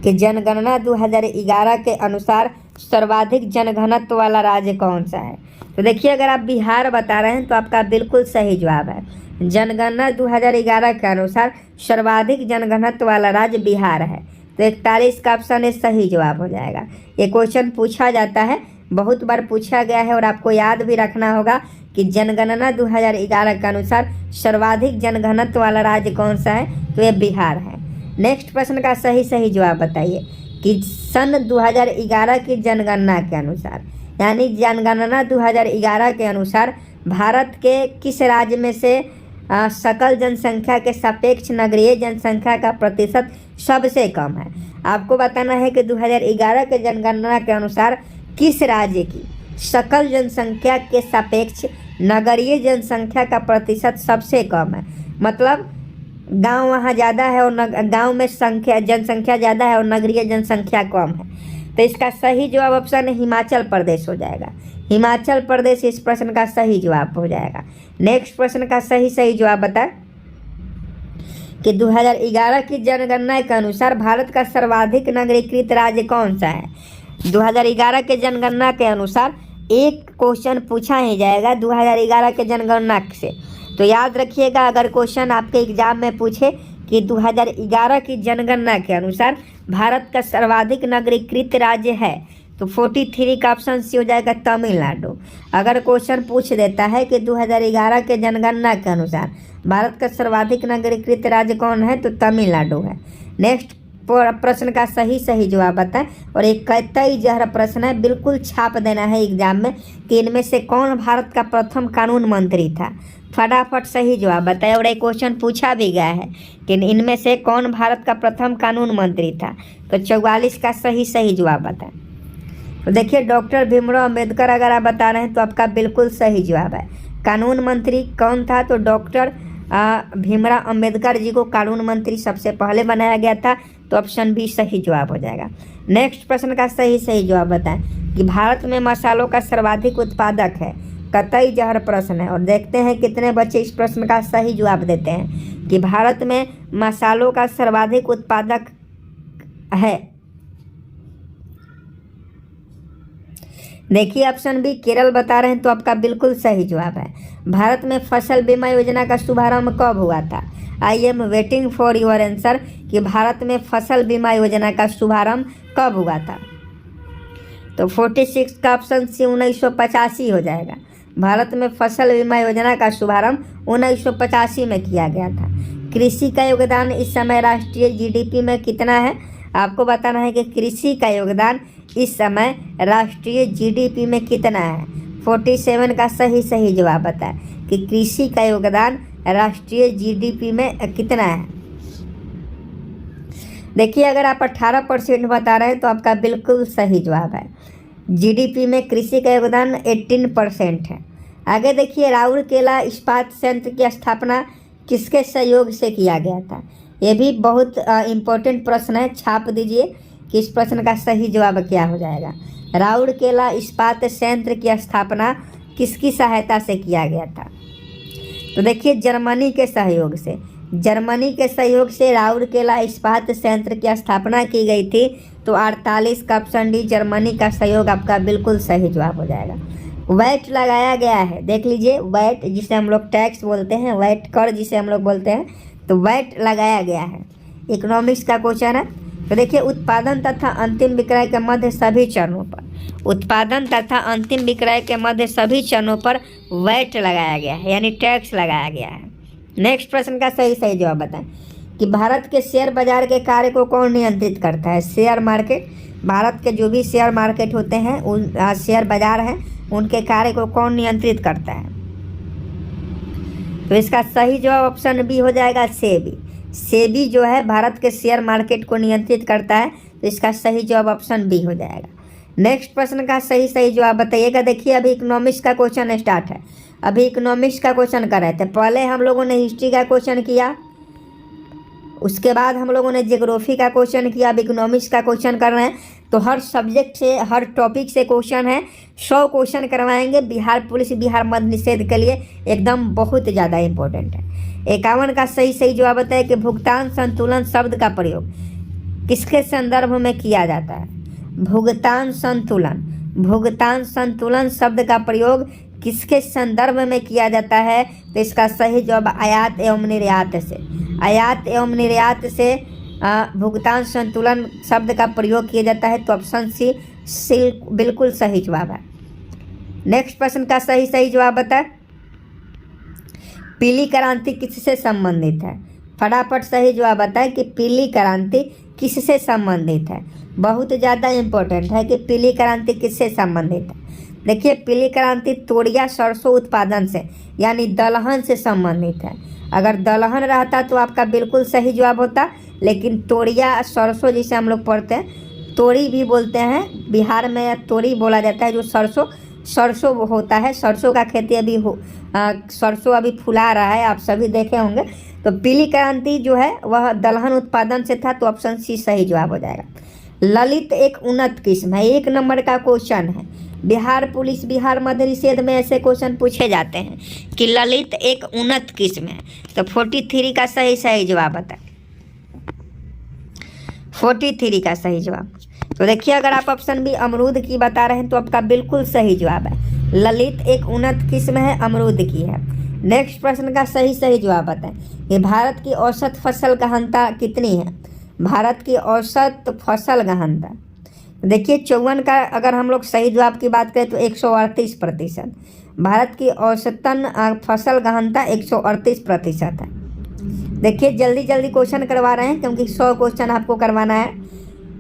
कि जनगणना 2011 के अनुसार सर्वाधिक जनघनत्व वाला राज्य कौन सा है। तो देखिए अगर आप बिहार बता रहे हैं तो आपका बिल्कुल सही जवाब है। जनगणना 2011 के अनुसार सर्वाधिक जनघनत्व वाला राज्य बिहार है। तो 41 का ऑप्शन है सही जवाब हो जाएगा। ये क्वेश्चन पूछा जाता है, बहुत बार पूछा गया है और आपको याद भी रखना होगा कि जनगणना 2011 के अनुसार सर्वाधिक जनघनत्व वाला राज्य कौन सा है, तो ये बिहार है। नेक्स्ट प्रश्न का सही सही जवाब बताइए कि सन 2011 की जनगणना के अनुसार, यानी जनगणना 2011 के अनुसार भारत के किस राज्य में से सकल जनसंख्या के सापेक्ष नगरीय जनसंख्या का प्रतिशत सबसे कम है। आपको बताना है कि 2011 के जनगणना के अनुसार किस राज्य की सकल जनसंख्या के सापेक्ष नगरीय जनसंख्या का प्रतिशत सबसे कम है। मतलब गांव वहाँ ज़्यादा है और गांव में जनसंख्या ज़्यादा है और नगरीय जनसंख्या कम है। तो इसका सही जवाब ऑप्शन हिमाचल प्रदेश हो जाएगा। हिमाचल प्रदेश इस प्रश्न का सही जवाब हो जाएगा। नेक्स्ट प्रश्न का सही सही जवाब बताएं कि 2011 की जनगणना के अनुसार भारत का सर्वाधिक नगरीकृत राज्य कौन सा है। 2011 के जनगणना के अनुसार एक क्वेश्चन पूछा ही जाएगा 2011 के जनगणना से, तो याद रखिएगा अगर क्वेश्चन आपके एग्जाम में पूछे कि 2011 की जनगणना के अनुसार भारत का सर्वाधिक नगरीकृत राज्य है तो 43 का ऑप्शन सी हो जाएगा तमिलनाडु। अगर क्वेश्चन पूछ देता है कि 2011 के जनगणना के अनुसार भारत का सर्वाधिक नगरीकृत राज्य कौन है, तो तमिलनाडु है। नेक्स्ट प्रश्न का सही सही जवाब बताएं। और एक कई जहर प्रश्न है, बिल्कुल छाप देना है एग्जाम में कि इनमें से कौन भारत का प्रथम कानून मंत्री था। फटाफट सही जवाब बताएं। और एक क्वेश्चन पूछा भी गया है कि इनमें से कौन भारत का प्रथम कानून मंत्री था, तो 44 का सही सही जवाब बताएं। तो देखिए डॉक्टर भीमराव अंबेडकर अगर आप बता रहे हैं तो आपका बिल्कुल सही जवाब है। कानून मंत्री कौन था, तो डॉक्टर भीमराव अंबेडकर जी को कानून मंत्री सबसे पहले बनाया गया था, तो ऑप्शन बी सही जवाब हो जाएगा। नेक्स्ट प्रश्न का सही सही जवाब बताएं कि भारत में मसालों का सर्वाधिक उत्पादक है। कतई जहर प्रश्न है और देखते हैं कितने बच्चे इस प्रश्न का सही जवाब देते हैं कि भारत में मसालों का सर्वाधिक उत्पादक है। देखिए ऑप्शन बी केरल बता रहे हैं, तो आपका बिल्कुल सही जवाब है। भारत में फसल बीमा योजना का शुभारंभ कब हुआ था। आई am waiting for your answer कि भारत में फसल बीमा योजना का शुभारंभ कब हुआ था, तो 46 का ऑप्शन सी 1985 हो जाएगा। भारत में फसल बीमा योजना का शुभारंभ 1985 में किया गया था। कृषि का योगदान इस समय राष्ट्रीय जीडीपी में कितना है, आपको बताना है कि कृषि का योगदान इस समय राष्ट्रीय जीडीपी में कितना है। 47 का सही सही जवाब बताएं कि कृषि का योगदान राष्ट्रीय जीडीपी में कितना है। देखिए अगर आप 18% बता रहे हैं तो आपका बिल्कुल सही जवाब है। जीडीपी में कृषि का योगदान 18% है। आगे देखिए राउरकेला इस्पात संयंत्र की स्थापना किसके सहयोग से किया गया था। यह भी बहुत इम्पोर्टेंट प्रश्न है, छाप दीजिए कि इस प्रश्न का सही जवाब क्या हो जाएगा। राउरकेला इस्पात संयंत्र की स्थापना किसकी सहायता से किया गया था, तो देखिए जर्मनी के सहयोग से। जर्मनी के सहयोग से राउरकेला इस्पात संयंत्र की स्थापना की गई थी, तो 48 का ऑप्शन डी जर्मनी का सहयोग आपका बिल्कुल सही जवाब हो जाएगा। वैट लगाया गया है, देख लीजिए वैट जिसे हम लोग टैक्स बोलते हैं, वैट कर जिसे हम लोग बोलते हैं, तो वैट लगाया गया है। इकोनॉमिक्स का क्वेश्चन है, तो देखिए उत्पादन तथा अंतिम विक्रय के मध्य सभी चरणों पर, उत्पादन तथा अंतिम विक्रय के मध्य सभी चरणों पर वैट लगाया गया है, यानी टैक्स लगाया गया है। नेक्स्ट प्रश्न का सही सही जवाब बताएं कि भारत के शेयर बाजार के कार्य को कौन नियंत्रित करता है। शेयर मार्केट, भारत के जो भी शेयर मार्केट होते हैं, उन शेयर बाजार हैं, उनके कार्य को कौन नियंत्रित करता है, तो इसका सही जवाब ऑप्शन बी हो जाएगा सेबी। सेबी जो है भारत के शेयर मार्केट को नियंत्रित करता है, तो इसका सही जवाब ऑप्शन बी हो जाएगा। नेक्स्ट प्रश्न का सही सही जवाब बताइएगा। देखिए अभी इकोनॉमिक्स का क्वेश्चन स्टार्ट है, अभी इकोनॉमिक्स का क्वेश्चन कर रहे थे। पहले हम लोगों ने हिस्ट्री का क्वेश्चन किया, उसके बाद हम लोगों ने ज्योग्राफी का क्वेश्चन किया, अब इकोनॉमिक्स का क्वेश्चन कर रहे हैं। तो हर सब्जेक्ट से, हर टॉपिक से क्वेश्चन है, 100 क्वेश्चन करवाएंगे बिहार पुलिस बिहार मद्य निषेध के लिए, एकदम बहुत ज़्यादा इम्पोर्टेंट है। 51 का सही सही जवाब बताए कि भुगतान संतुलन शब्द का प्रयोग किसके संदर्भ में किया जाता है। भुगतान संतुलन, भुगतान संतुलन शब्द का प्रयोग किसके संदर्भ में किया जाता है, तो इसका सही जवाब आयात एवं निर्यात से, आयात एवं निर्यात से भुगतान संतुलन शब्द का प्रयोग किया जाता है, तो ऑप्शन सी बिल्कुल सही जवाब है। नेक्स्ट प्रश्न का सही सही जवाब बताएं पीली क्रांति किससे संबंधित है? फटाफट सही जवाब बताएं कि पीली क्रांति किससे संबंधित है। बहुत ज़्यादा इम्पोर्टेंट है कि पीली क्रांति किससे संबंधित है। देखिए, पीली क्रांति तोरिया सरसों उत्पादन से यानी दलहन से संबंधित है। अगर दलहन रहता तो आपका बिल्कुल सही जवाब होता, लेकिन तोरिया सरसों जिसे हम लोग पढ़ते हैं, तोरी भी बोलते हैं, बिहार में तोरी बोला जाता है, जो सरसों होता है। सरसों का खेती अभी सरसों अभी फुला रहा है, आप सभी देखे होंगे। तो पीली क्रांति जो है वह दलहन उत्पादन से था, तो ऑप्शन सी सही जवाब हो जाएगा। ललित एक उन्नत किस्म है, 1 नंबर का क्वेश्चन है। बिहार पुलिस बिहार मध्य निषेध में ऐसे क्वेश्चन पूछे जाते हैं कि ललित एक उन्नत किस्म है। तो 43 का सही जवाब बताएं। 43 का सही जवाब। तो देखिए, अगर आप ऑप्शन बी अमरूद की बता रहे हैं तो आपका बिल्कुल सही जवाब है। ललित एक उन्नत किस्म है, अमरूद की है। नेक्स्ट प्रश्न का सही जवाब बताएं कि भारत की औसत फसल गहनता कितनी है? भारत की औसत फसल गहनता, देखिए 54 का अगर हम लोग सही जवाब की बात करें तो 138%। भारत की औसतन फसल गहनता 138% है। देखिए, जल्दी क्वेश्चन करवा रहे हैं क्योंकि 100 क्वेश्चन आपको करवाना है।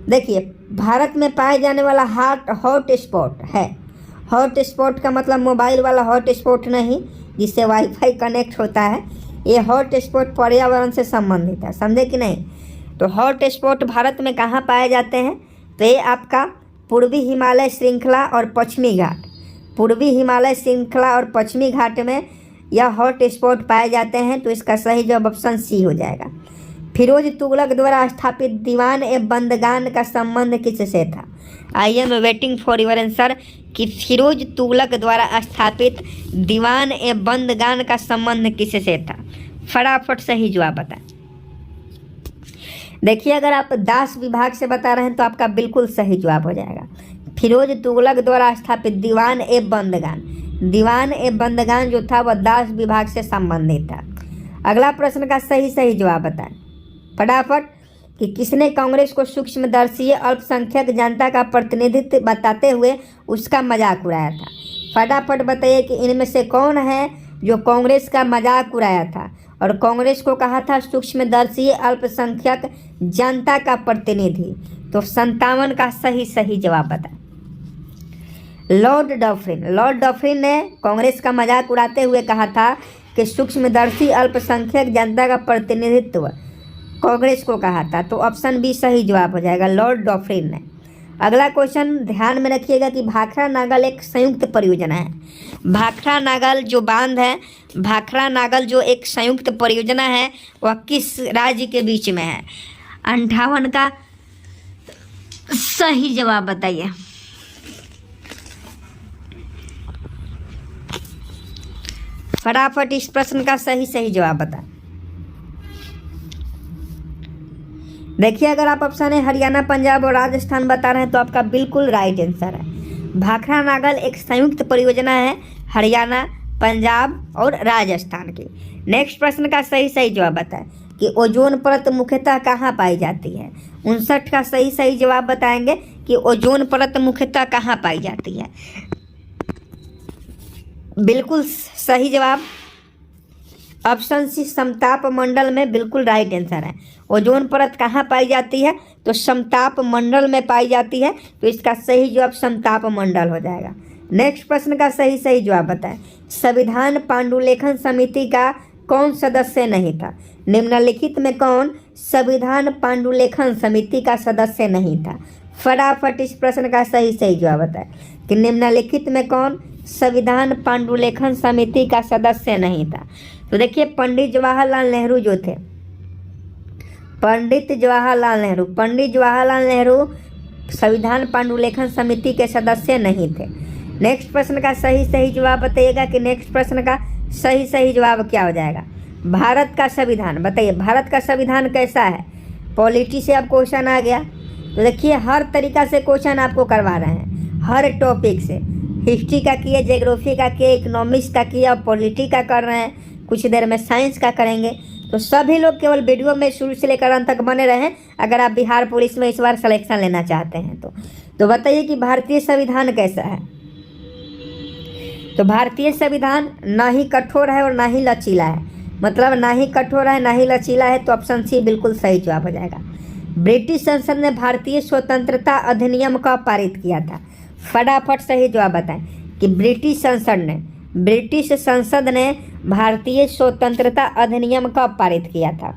देखिए, भारत में पाए जाने वाला हॉट स्पॉट है। हॉट स्पॉट का मतलब मोबाइल वाला हॉट स्पॉट नहीं जिससे वाईफाई कनेक्ट होता है। ये हॉट स्पॉट पर्यावरण से संबंधित है, समझे कि नहीं? तो हॉट स्पॉट भारत में कहाँ पाए जाते हैं? तो ये आपका पूर्वी हिमालय श्रृंखला और पश्चिमी घाट, पूर्वी हिमालय श्रृंखला और पश्चिमी घाट में यह हॉट स्पॉट पाए जाते हैं। तो इसका सही जवाब ऑप्शन सी हो जाएगा। फिरोज तुगलक द्वारा स्थापित दीवान ए बंदगान का संबंध किससे था? आई am waiting for your answer कि फिरोज तुगलक द्वारा स्थापित दीवान ए बंदगान का संबंध किससे था? फटाफट सही जवाब बताएं। देखिए, अगर आप दास विभाग से बता रहे हैं तो आपका बिल्कुल सही जवाब हो जाएगा। फिरोज तुगलक द्वारा स्थापित दीवान ए बंदगान जो था वह दास विभाग से संबंधित था। अगला प्रश्न का सही जवाब बताएं फटाफट कि किसने कांग्रेस को सूक्ष्मदर्शी अल्पसंख्यक जनता का प्रतिनिधित्व बताते हुए उसका मजाक उड़ाया था? फटाफट बताइए कि इनमें से कौन है जो कांग्रेस का मजाक उड़ाया था और कांग्रेस को कहा था सूक्ष्मदर्शी अल्पसंख्यक जनता का प्रतिनिधि? तो 57 का सही जवाब बताएं। लॉर्ड डफरिन ने कांग्रेस का मजाक उड़ाते हुए कहा था कि सूक्ष्मदर्शी अल्पसंख्यक जनता का प्रतिनिधित्व कांग्रेस को कहा था। तो ऑप्शन बी सही जवाब हो जाएगा, लॉर्ड डफरिन ने। अगला क्वेश्चन ध्यान में रखिएगा कि भाखड़ा नागल एक संयुक्त परियोजना है। भाखड़ा नागल जो बांध है, भाखड़ा नागल जो एक संयुक्त परियोजना है, वह किस राज्य के बीच में है? 58 का सही जवाब बताइए। फटाफट इस प्रश्न का सही जवाब बताएं। देखिए, अगर आप ऑप्शन है हरियाणा, पंजाब और राजस्थान बता रहे हैं तो आपका बिल्कुल राइट आंसर है। भाखड़ा नागल एक संयुक्त परियोजना है हरियाणा, पंजाब और राजस्थान की। नेक्स्ट प्रश्न का सही जवाब बताएं कि ओजोन परत मुख्यतः कहाँ पाई जाती है? 59 का सही जवाब बताएंगे कि ओजोन परत मुख्यतः कहाँ पाई जाती है। बिल्कुल सही जवाब ऑप्शन सी समताप मंडल में बिल्कुल राइट आंसर है। ओजोन परत कहाँ पाई जाती है? तो समताप मंडल में पाई जाती है। तो इसका सही जवाब समताप मंडल हो जाएगा। नेक्स्ट प्रश्न का सही जवाब बताएं। संविधान पांडुलेखन समिति का कौन सदस्य नहीं था? निम्नलिखित में कौन संविधान पांडुलेखन समिति का सदस्य नहीं था? फटाफट इस प्रश्न का सही जवाब बताएं कि निम्नलिखित में कौन संविधान पांडुलेखन समिति का सदस्य नहीं था? तो देखिए, पंडित जवाहरलाल नेहरू जो थे, पंडित जवाहरलाल नेहरू संविधान पांडुलेखन समिति के सदस्य नहीं थे। नेक्स्ट प्रश्न का सही जवाब बताइएगा कि नेक्स्ट प्रश्न का सही जवाब क्या हो जाएगा। भारत का संविधान बताइए, भारत का संविधान कैसा है? पॉलिटी से अब क्वेश्चन आ गया। तो देखिए, हर तरीका से क्वेश्चन आपको करवा रहे हैं, हर टॉपिक से। हिस्ट्री का किए, ज्योग्राफी का किए, इकोनॉमिक्स का किए, और पॉलिटी का कर रहे हैं, कुछ देर में साइंस का करेंगे। तो सभी लोग केवल वीडियो में शुरू से लेकर अंत तक बने रहें अगर आप बिहार पुलिस में इस बार सिलेक्शन लेना चाहते हैं तो बताइए कि भारतीय संविधान कैसा है? तो भारतीय संविधान ना ही कठोर है और ना ही लचीला है। मतलब ना ही कठोर है ना ही लचीला है, तो ऑप्शन सी बिल्कुल सही जवाब हो जाएगा। ब्रिटिश संसद ने भारतीय स्वतंत्रता अधिनियम कब पारित किया था? फटाफट सही जवाब बताएं कि ब्रिटिश संसद ने भारतीय स्वतंत्रता अधिनियम कब पारित किया था?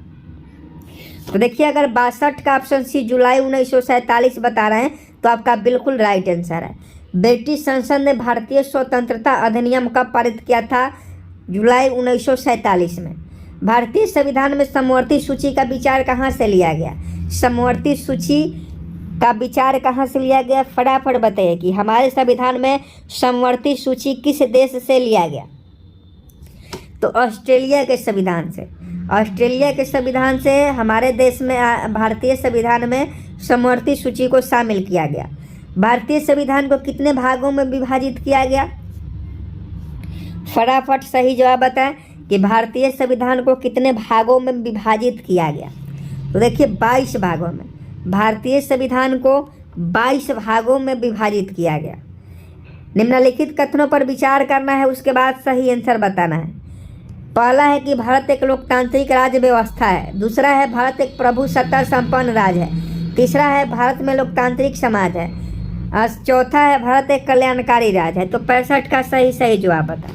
तो देखिए, अगर 62 का ऑप्शन सी जुलाई 1947 बता रहे हैं तो आपका बिल्कुल राइट आंसर है। ब्रिटिश संसद ने भारतीय स्वतंत्रता अधिनियम कब पारित किया था? जुलाई 1947 में। भारतीय संविधान में समवर्ती सूची का विचार कहाँ से लिया गया? समवर्ती सूची का विचार कहाँ से लिया गया? फटाफट बताइए कि हमारे संविधान में समवर्ती सूची किस देश से लिया गया? तो ऑस्ट्रेलिया के संविधान से। ऑस्ट्रेलिया के संविधान से हमारे देश में भारतीय संविधान में समवर्ती सूची को शामिल किया गया। भारतीय संविधान को कितने भागों में विभाजित किया गया? फटाफट सही जवाब बताएं कि भारतीय संविधान को कितने भागों में विभाजित किया गया? तो देखिए 22 भागों में। भारतीय संविधान को 22 भागों में विभाजित किया गया। निम्नलिखित कथनों पर विचार करना है, उसके बाद सही आंसर बताना है। पहला है कि भारत एक लोकतांत्रिक राज्य व्यवस्था है। दूसरा है भारत एक प्रभुसत्ता संपन्न राज्य है। तीसरा है भारत में लोकतांत्रिक समाज है। चौथा है भारत एक कल्याणकारी राज्य है। तो 65 का सही जवाब बता।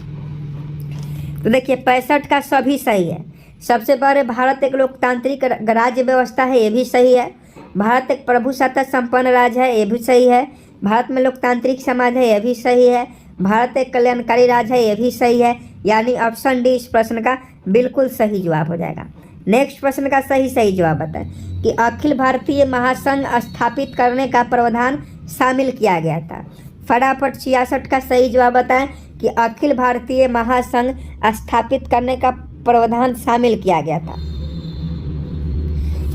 तो देखिए 65 का सभी सही है। सबसे पहले भारत एक लोकतांत्रिक राज्य व्यवस्था है, ये भी सही है। भारत एक प्रभुसत्ता संपन्न राज्य है, ये भी सही है। भारत में लोकतांत्रिक समाज है, ये भी सही है। भारत एक कल्याणकारी राज्य है, ये भी सही है। यानी ऑप्शन डी इस प्रश्न का बिल्कुल सही जवाब हो जाएगा। नेक्स्ट प्रश्न का सही जवाब बताएं कि अखिल भारतीय महासंघ स्थापित करने का प्रावधान शामिल किया गया था। फटाफट 66 का सही जवाब बताएं कि अखिल भारतीय महासंघ स्थापित करने का प्रावधान शामिल किया गया था।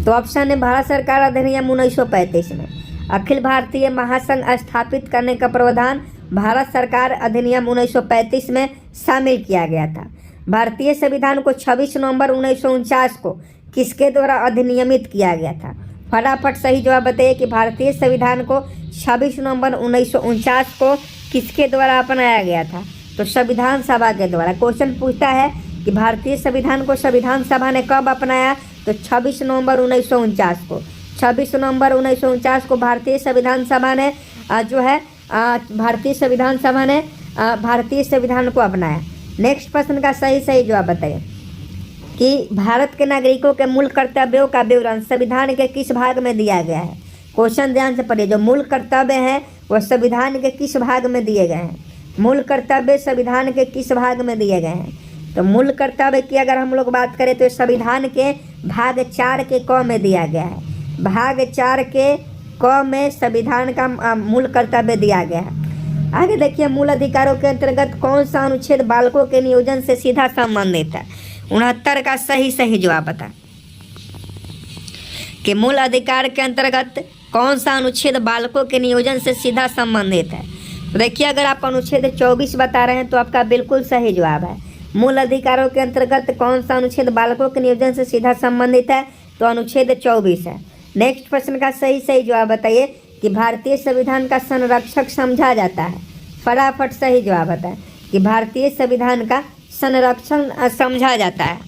तो ऑप्शन है भारत सरकार अधिनियम 1935 में। अखिल भारतीय महासंघ स्थापित करने का प्रावधान भारत सरकार अधिनियम 1935 में शामिल किया गया था। भारतीय संविधान को 26 नवंबर 1949 को किसके द्वारा अधिनियमित किया गया था? फटाफट सही जवाब बताइए कि भारतीय संविधान को 26 नवंबर 1949 को किसके द्वारा अपनाया गया था? तो संविधान सभा के द्वारा। क्वेश्चन पूछता है कि भारतीय संविधान को संविधान सभा ने कब अपनाया? तो 26 नवंबर 1949 को। 26 नवंबर 1949 को भारतीय संविधान सभा ने भारतीय संविधान को अपनाया। नेक्स्ट प्रश्न का सही जवाब बताइए कि भारत के नागरिकों के मूल कर्तव्यों का विवरण संविधान के किस भाग में दिया गया है? क्वेश्चन ध्यान से पढ़िए। जो मूल कर्तव्य हैं वह संविधान के किस भाग में दिए गए हैं? मूल कर्तव्य संविधान के किस भाग में दिए गए हैं? तो मूल कर्तव्य की अगर हम लोग बात करें तो संविधान के भाग 4 के क में दिया गया है। भाग 4 के क में संविधान का मूल कर्तव्य दिया गया है। आगे देखिए, मूल अधिकारों के अंतर्गत कौन सा अनुच्छेद बालकों के नियोजन से सीधा संबंधित है? 69 का सही जवाब बता कि मूल अधिकार के अंतर्गत कौन सा अनुच्छेद बालकों के नियोजन से सीधा संबंधित है? तो देखिए, अगर आप अनुच्छेद 24 बता रहे हैं तो आपका बिल्कुल सही जवाब है। मूल अधिकारों के अंतर्गत कौन सा अनुच्छेद बालकों के नियोजन से सीधा संबंधित है? तो अनुच्छेद 24 है। नेक्स्ट प्रश्न का सही जवाब बताइए कि भारतीय संविधान का संरक्षक समझा जाता है। फटाफट सही जवाब बताएं कि भारतीय संविधान का संरक्षण समझा जाता है।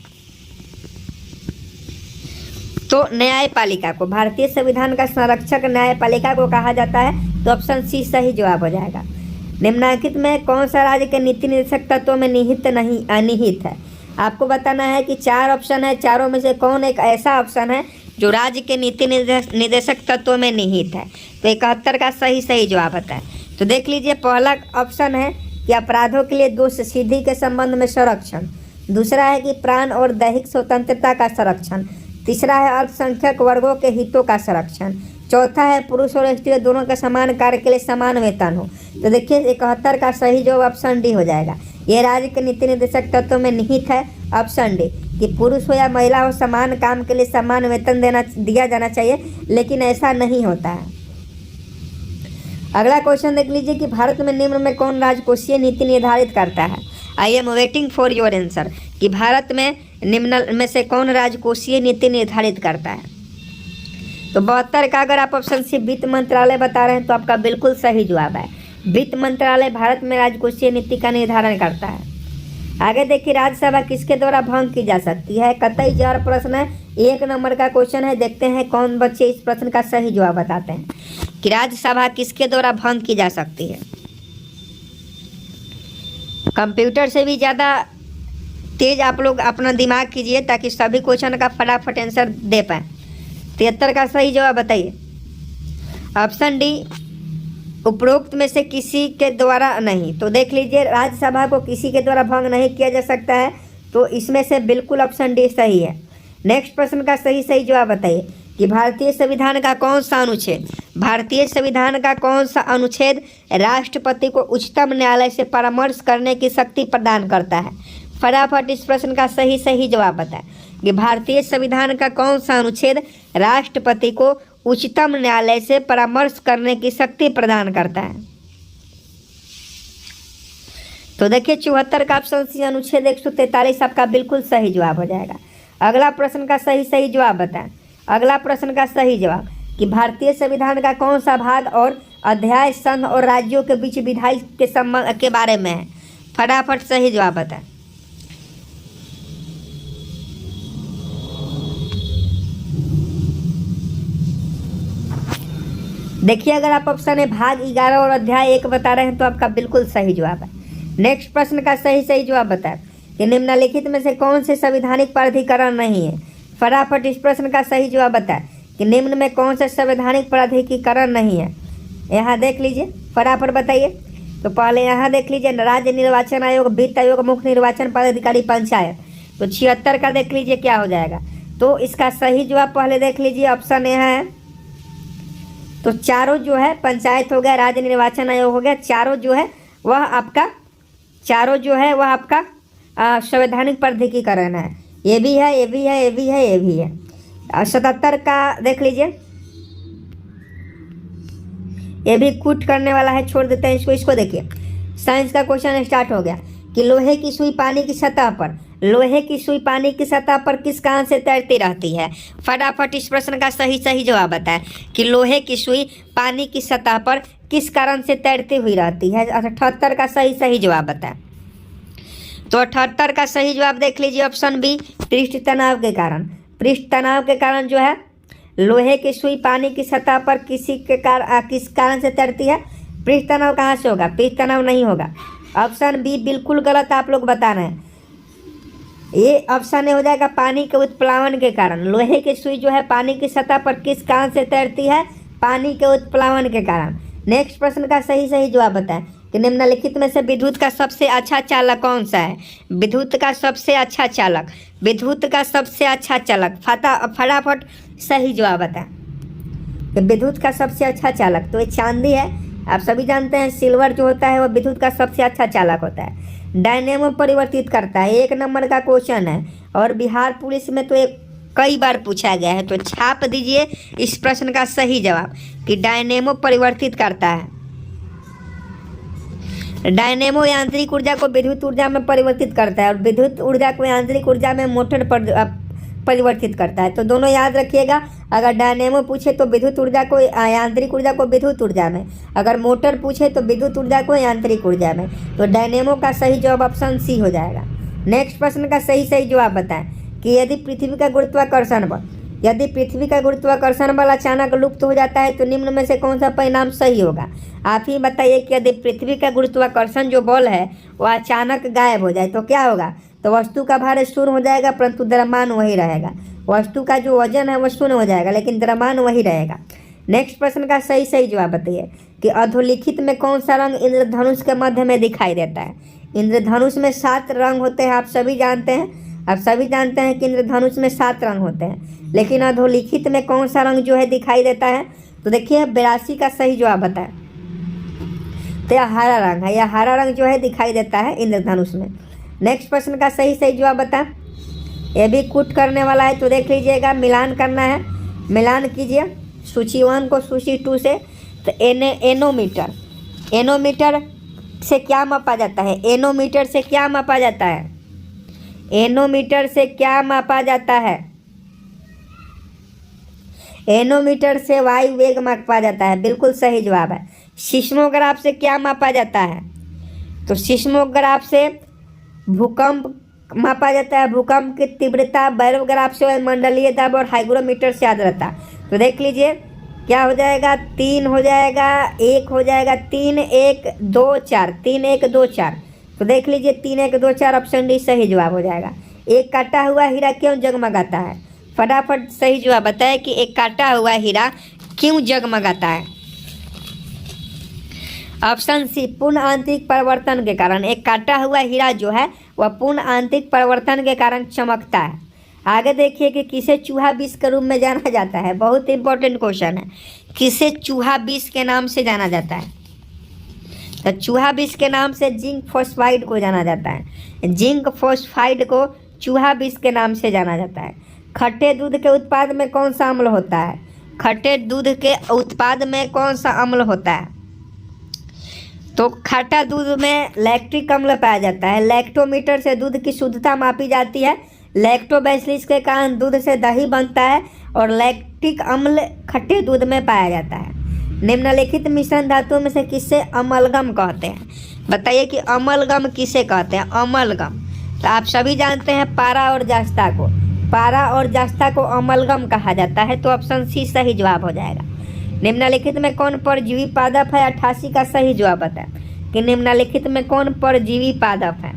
तो न्यायपालिका को, भारतीय संविधान का संरक्षक न्यायपालिका को कहा जाता है। तो ऑप्शन सी सही जवाब हो जाएगा। निम्नलिखित में कौन सा राज्य के नीति निर्देशक तत्वों में निहित है? आपको बताना है कि 4 ऑप्शन है, चारों में से कौन एक ऐसा ऑप्शन है जो राज्य के नीति निर्देशक तत्वों में निहित है? तो 71 का सही जवाब होता है। तो देख लीजिए, पहला ऑप्शन है कि अपराधों के लिए दोष सिद्धि के संबंध में संरक्षण। दूसरा है कि प्राण और दैहिक स्वतंत्रता का संरक्षण। तीसरा है अल्पसंख्यक वर्गों के हितों का संरक्षण। चौथा है पुरुष और स्त्री दोनों का समान कार्य के लिए समान वेतन हो। तो देखिए 71 का सही जवाब ऑप्शन डी हो जाएगा। यह राज्य के नीति निर्देशक तत्वों में निहित है। ऑप्शन डी कि पुरुष हो या महिला हो समान काम के लिए समान वेतन दिया जाना चाहिए, लेकिन ऐसा नहीं होता है। अगला क्वेश्चन देख लीजिए कि भारत में निम्न में कौन राजकोषीय नीति निर्धारित करता है? आई am waiting for your answer कि भारत में निम्न में से कौन राजकोषीय नीति निर्धारित करता है? तो 72 का अगर आप ऑप्शन सी वित्त मंत्रालय बता रहे हैं तो आपका बिल्कुल सही जवाब है। वित्त मंत्रालय भारत में राजकोषीय नीति का निर्धारण करता है। आगे देखिए, राज्यसभा किसके द्वारा भंग की जा सकती है? कतई जवाब प्रश्न है, 1 नंबर का क्वेश्चन है। देखते हैं कौन बच्चे इस प्रश्न का सही जवाब बताते हैं कि राज्यसभा किसके द्वारा भंग की जा सकती है। कंप्यूटर से भी ज़्यादा तेज आप लोग अपना दिमाग कीजिए ताकि सभी क्वेश्चन का फटाफट आंसर दे पाएँ। 73 का सही जवाब बताइए। ऑप्शन डी, उपरोक्त में से किसी के द्वारा नहीं। तो देख लीजिए, राज्यसभा को किसी के द्वारा भंग नहीं किया जा सकता है, तो इसमें से बिल्कुल ऑप्शन डी सही है। नेक्स्ट प्रश्न का सही जवाब बताइए कि भारतीय संविधान का कौन सा अनुच्छेद राष्ट्रपति को उच्चतम न्यायालय से परामर्श करने की शक्ति प्रदान करता है? फटाफट इस प्रश्न का सही जवाब बताएं कि भारतीय संविधान का कौन सा अनुच्छेद राष्ट्रपति को उच्चतम न्यायालय से परामर्श करने की शक्ति प्रदान करता है? तो देखिए, 74 का ऑप्शन सी, अनुच्छेद 143 आपका बिल्कुल सही जवाब हो जाएगा। अगला प्रश्न का सही जवाब बताएं। अगला प्रश्न का सही जवाब कि भारतीय संविधान का कौन सा भाग और अध्याय संघ और राज्यों के बीच विधायी के संबंध के बारे में है? फटाफट सही जवाब बताएं। देखिए, अगर आप ऑप्शन है भाग 11 और अध्याय 1 बता रहे हैं तो आपका बिल्कुल सही जवाब है। नेक्स्ट प्रश्न का सही जवाब बताएं कि निम्नलिखित में से कौन से संवैधानिक प्राधिकरण नहीं है? फटाफट इस प्रश्न का सही जवाब बताएं कि निम्न में कौन से संवैधानिक प्राधिकरण नहीं है? यहाँ देख लीजिए, फटाफट बताइए। तो पहले यहाँ देख लीजिए, राज्य निर्वाचन आयोग, वित्त आयोग, मुख्य निर्वाचन पदाधिकारी, पंचायत। तो 76 का देख लीजिए क्या हो जाएगा। तो इसका सही जवाब पहले देख लीजिए, ऑप्शन यहाँ है। तो चारों जो है, पंचायत हो गया, राज्य निर्वाचन आयोग हो गया, चारों जो है वह आपका संवैधानिक प्राधिकरण है। ये भी है, ये भी है, ये भी है, ये भी है। 77 का देख लीजिए, ये भी कूट करने वाला है, छोड़ देते हैं इसको देखिए। साइंस का क्वेश्चन स्टार्ट हो गया कि लोहे की सुई पानी की सतह पर किस कारण से तैरती रहती है? फटाफट इस प्रश्न का सही जवाब बताएं कि लोहे की सुई पानी की सतह पर किस कारण से तैरती हुई रहती है? 78 का सही जवाब बताएं। तो 78 का सही जवाब देख लीजिए, ऑप्शन बी, पृष्ठ तनाव के कारण। पृष्ठ तनाव के कारण जो है लोहे की सुई पानी की सतह पर किस कारण से तैरती है? पृष्ठ तनाव कहाँ से होगा? पृष्ठ तनाव नहीं होगा। ऑप्शन बी बिल्कुल गलत आप लोग बता रहे हैं। ये ऑप्शन ए हो जाएगा, पानी के उत्प्लावन के कारण। लोहे की सुई जो है पानी की सतह पर किस कारण से तैरती है? पानी के उत्प्लावन के कारण। नेक्स्ट प्रश्न का सही जवाब बताएं कि निम्नलिखित में से विद्युत का सबसे अच्छा चालक कौन सा है? विद्युत का सबसे अच्छा चालक फटाफट सही जवाब बताएं कि विद्युत का सबसे अच्छा चालक। तो ये चांदी है, आप सभी जानते हैं। सिल्वर जो होता है वो विद्युत का सबसे अच्छा चालक होता है। डायनेमो परिवर्तित करता है, 1 नंबर का क्वेश्चन है और बिहार पुलिस में तो एक कई बार पूछा गया है। तो छाप दीजिए इस प्रश्न का सही जवाब कि डायनेमो परिवर्तित करता है। डायनेमो यांत्रिक ऊर्जा को विद्युत ऊर्जा में परिवर्तित करता है और विद्युत ऊर्जा को यांत्रिक ऊर्जा में मोटर परिवर्तित करता है। तो दोनों याद रखिएगा, अगर डायनेमो पूछे तो विद्युत ऊर्जा को यांत्रिक ऊर्जा को विद्युत ऊर्जा में, अगर मोटर पूछे तो विद्युत ऊर्जा को यांत्रिक ऊर्जा में। तो डायनेमो का सही जवाब ऑप्शन सी हो जाएगा। नेक्स्ट प्रश्न का सही जवाब बताएं कि यदि पृथ्वी का गुरुत्वाकर्षण बल अचानक लुप्त हो जाता है तो निम्न में से कौन सा परिणाम सही होगा? आप ही बताइए कि यदि पृथ्वी का गुरुत्वाकर्षण जो बल है वो अचानक गायब हो जाए तो क्या होगा? तो वस्तु का भार शून्य हो जाएगा परंतु द्रव्यमान वही रहेगा। वस्तु का जो वजन है वो शून्य हो जाएगा लेकिन द्रव्यमान वही रहेगा। नेक्स्ट प्रश्न का सही जवाब बताइए कि अधोलिखित में कौन सा रंग इंद्रधनुष के मध्य में दिखाई देता है? इंद्रधनुष में 7 रंग होते हैं, आप सभी जानते हैं कि इंद्रधनुष में 7 रंग होते हैं, लेकिन अधोलिखित में कौन सा रंग जो है दिखाई देता है? तो देखिए 82 का सही जवाब बताएं। तो यह हरा रंग है, यह हरा रंग जो है दिखाई देता है इंद्रधनुष में। नेक्स्ट प्रश्न का सही जवाब बताएं। यह भी कूट करने वाला है, तो देख लीजिएगा, मिलान करना है। मिलान कीजिए सूची 1 को सूची 2 से। तो एनोमीटर से क्या मापा जाता है? एनोमीटर से क्या मापा जाता है? एनोमीटर से क्या मापा जाता है? एनोमीटर से वायु वेग मापा जाता है, बिल्कुल सही जवाब है। सिस्मोग्राफ से क्या मापा जाता है? तो सिस्मोग्राफ से भूकंप मापा जाता है, भूकंप की तीव्रता बैरोग्राफ से, मंडलीय दबाव और हाइग्रोमीटर से आर्द्रता। तो देख लीजिए क्या हो जाएगा, 3 हो जाएगा, 1 हो जाएगा, 3 1 2 4, 3 1 2 4। तो देख लीजिए 3 1 2 4 ऑप्शन डी सही जवाब हो जाएगा। एक काटा हुआ हीरा क्यों जगमगाता है? फटाफट सही जवाब बताए कि एक काटा हुआ हीरा क्यों जगमगाता है? ऑप्शन सी, पूर्ण आंतरिक परिवर्तन के कारण। एक काटा हुआ हीरा जो है वह पूर्ण आंतरिक परिवर्तन के कारण चमकता है। आगे देखिए कि किसे चूहा विष के रूप में जाना जाता है। बहुत इंपॉर्टेंट क्वेश्चन है, किसे चूहा विष के नाम से जाना जाता है? तो चूहा विष के नाम से जिंक फॉस्फाइड को जाना जाता है। जिंक फॉस्फाइड को चूहा विष के नाम से जाना जाता है। खट्टे दूध के उत्पाद में कौन सा अम्ल होता है? खट्टे दूध के उत्पाद में कौन सा अम्ल होता है? तो खट्टा दूध में लैक्टिक अम्ल पाया जाता है। लैक्टोमीटर से दूध की शुद्धता मापी जाती है। लैक्टोबैसिलस के कारण दूध से दही बनता है और लैक्टिक अम्ल खट्टे दूध में पाया जाता है। निम्नलिखित मिश्रण धातुओं में से किसे अमलगम कहते हैं? बताइए कि अमलगम किसे कहते हैं? अमलगम तो आप सभी जानते हैं पारा और जस्ता को। पारा और जस्ता को अमलगम कहा जाता है। तो ऑप्शन सी सही जवाब हो जाएगा। निम्नलिखित में कौन परजीवी पादप है? 88 का सही जवाब बताएं कि निम्नलिखित में कौन परजीवी पादप है।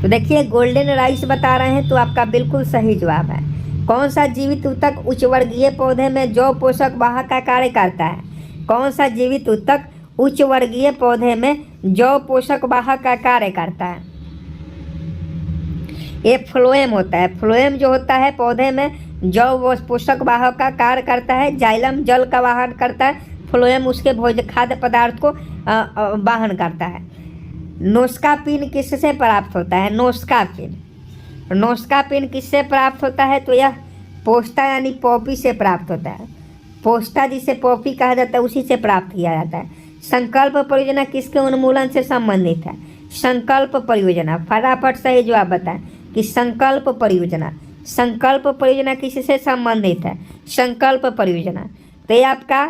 तो देखिए गोल्डन राइस बता रहे हैं, तो आपका बिल्कुल सही जवाब है। कौन सा जीवित ऊतक उच्च वर्गीय पौधे में जैव पोषक वाहक का कार्य करता है? कौन सा जीवित ऊतक उच्च वर्गीय पौधे में जैव पोषक वाहक का कार्य करता है? ये फ्लोएम होता है। फ्लोएम जो होता है पौधे में जैव पोषक वाहक का कार्य करता है। जाइलम जल का वाहन करता है। फ्लोएम उसके भोज्य खाद्य पदार्थ को वाहन करता है। नोस्कापिन किससे प्राप्त होता है? नोस्कापिन किससे प्राप्त होता है? तो यह पोस्ता यानी पॉपी से प्राप्त होता है। पोस्ता जिसे पॉपी कहा जाता है उसी से प्राप्त किया जाता है। संकल्प परियोजना किसके उन्मूलन से संबंधित है? संकल्प परियोजना। फटाफट सही जवाब बताएं कि संकल्प परियोजना किससे संबंधित है? संकल्प परियोजना। तो ये आपका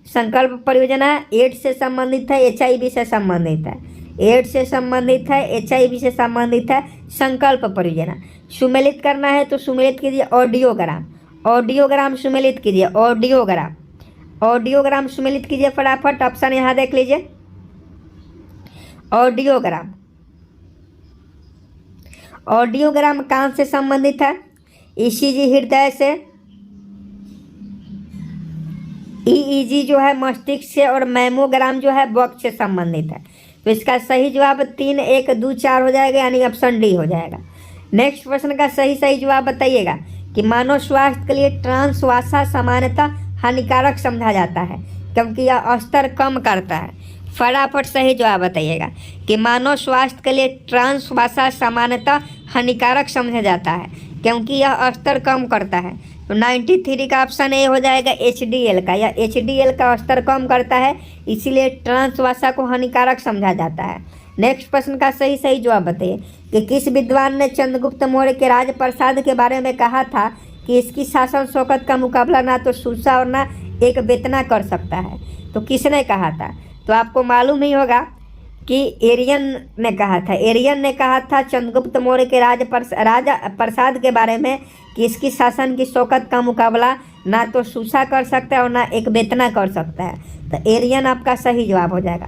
संकल्प परियोजना एड्स से संबंधित है, HIV से संबंधित है। एड्स से संबंधित है, HIV से संबंधित है। संकल्प परियोजना सुमेलित करना है तो सुमेलित कीजिए ऑडियोग्राम सुमेलित कीजिए। ऑडियोग्राम सुमेलित कीजिए फटाफट। ऑप्शन यहाँ देख लीजिए। ऑडियोग्राम कान से संबंधित है। ECG हृदय से। EEG जो है मस्तिष्क से और मैमोग्राम जो है वक्ष से संबंधित है। तो इसका सही जवाब 3 1 2 4 हो जाएगा, यानी ऑप्शन डी हो जाएगा। नेक्स्ट प्रश्न का सही जवाब बताइएगा कि मानव स्वास्थ्य के लिए ट्रांस वसा सामान्यतः हानिकारक समझा जाता है क्योंकि यह स्तर कम करता है। फटाफट सही जवाब बताइएगा कि मानव स्वास्थ्य के लिए ट्रांस वसा सामान्यतः हानिकारक समझा जाता है क्योंकि यह स्तर कम करता है। तो 93 का ऑप्शन ए हो जाएगा HDL का। यह HDL का स्तर कम करता है, इसीलिए ट्रांस वसा को हानिकारक समझा जाता है। नेक्स्ट प्रश्न का सही जवाब बताइए कि किस विद्वान ने चंद्रगुप्त मौर्य के राजप्रसाद के बारे में कहा था कि इसकी शासन शौकत का मुकाबला ना तो सुरसा और ना एक बेतना कर सकता है? तो किसने कहा था? तो आपको मालूम ही होगा कि एरियन ने कहा था। एरियन ने कहा था चंद्रगुप्त मौर्य के राजप्रसाद के बारे में कि इसकी शासन की शौकत का मुकाबला ना तो सुसा कर सकता है और ना एक बेतना कर सकता है। तो एरियन आपका सही जवाब हो जाएगा।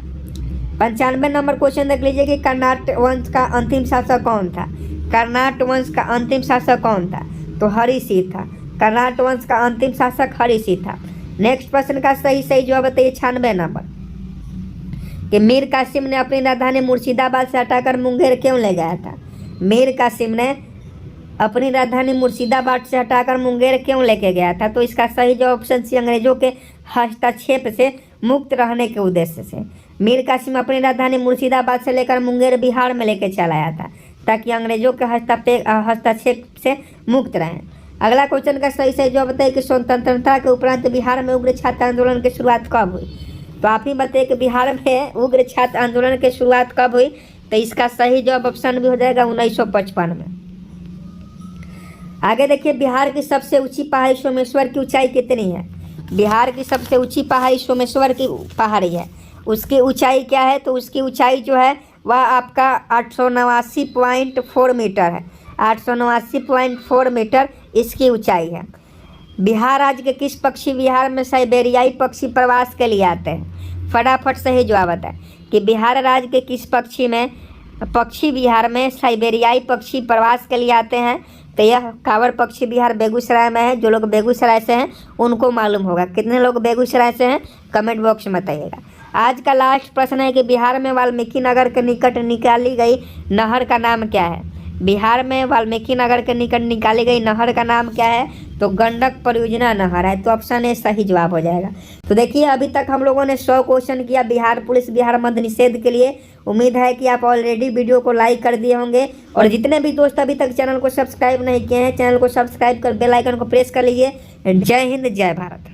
95 नंबर क्वेश्चन देख लीजिए कि कर्नाट वंश का अंतिम शासक कौन था? कर्नाट वंश का अंतिम शासक कौन था? तो हरिसिंह था। कर्नाट वंश का अंतिम शासक हरिसिंह था। नेक्स्ट प्रश्न का सही जवाब बताइए 96 नंबर कि मीर कासिम ने अपनी राजधानी मुर्शिदाबाद से हटाकर मुंगेर क्यों ले गया था? मीर कासिम ने अपनी राजधानी मुर्शिदाबाद से हटाकर मुंगेर क्यों लेके गया था? तो इसका सही जवाब ऑप्शन सी अंग्रेजों के हस्तक्षेप से मुक्त रहने के उद्देश्य से। मीर कासिम अपनी राजधानी मुर्शिदाबाद से लेकर मुंगेर बिहार में लेके चला आया था ताकि अंग्रेजों के हस्तक्षेप से मुक्त रहें। अगला क्वेश्चन का सही जवाब बताइए कि स्वतंत्रता के उपरांत बिहार में उग्र छात्र आंदोलन की शुरुआत कब हुई? तो आप ही बताइए कि बिहार में उग्र छात्र आंदोलन की शुरुआत कब हुई? तो इसका सही जवाब ऑप्शन भी हो जाएगा 1955 में। आगे देखिए बिहार की सबसे ऊंची पहाड़ी सोमेश्वर की ऊंचाई कितनी है? बिहार की सबसे ऊंची पहाड़ी सोमेश्वर की पहाड़ी है। उसकी ऊंचाई क्या है? तो उसकी ऊंचाई जो है वह आपका 889.4 मीटर है। 889.4 मीटर इसकी ऊंचाई है। बिहार राज्य के किस पक्षी विहार में साइबेरियाई पक्षी प्रवास के लिए आते हैं? फटाफट सही जवाब बताएं कि बिहार राज्य के किस पक्षी विहार में साइबेरियाई पक्षी प्रवास के लिए आते हैं? तो यह कांवर पक्षी विहार बेगूसराय में है। जो लोग बेगूसराय से हैं उनको मालूम होगा। कितने लोग बेगूसराय से हैं कमेंट बॉक्स में बताइएगा। आज का लास्ट प्रश्न है कि बिहार में वाल्मीकि नगर के निकट निकाली गई नहर का नाम क्या है? बिहार में वाल्मीकि नगर के निकट निकाली गई नहर का नाम क्या है? तो गंडक परियोजना नहर है। तो ऑप्शन ए सही जवाब हो जाएगा। तो देखिए अभी तक हम लोगों ने 100 क्वेश्चन किया बिहार पुलिस बिहार मद्य निषेध के लिए। उम्मीद है कि आप ऑलरेडी वीडियो को लाइक कर दिए होंगे और जितने भी दोस्त अभी तक चैनल को सब्सक्राइब नहीं किए हैं चैनल को सब्सक्राइब कर बेल आइकन को प्रेस कर लीजिए। जय हिंद जय भारत।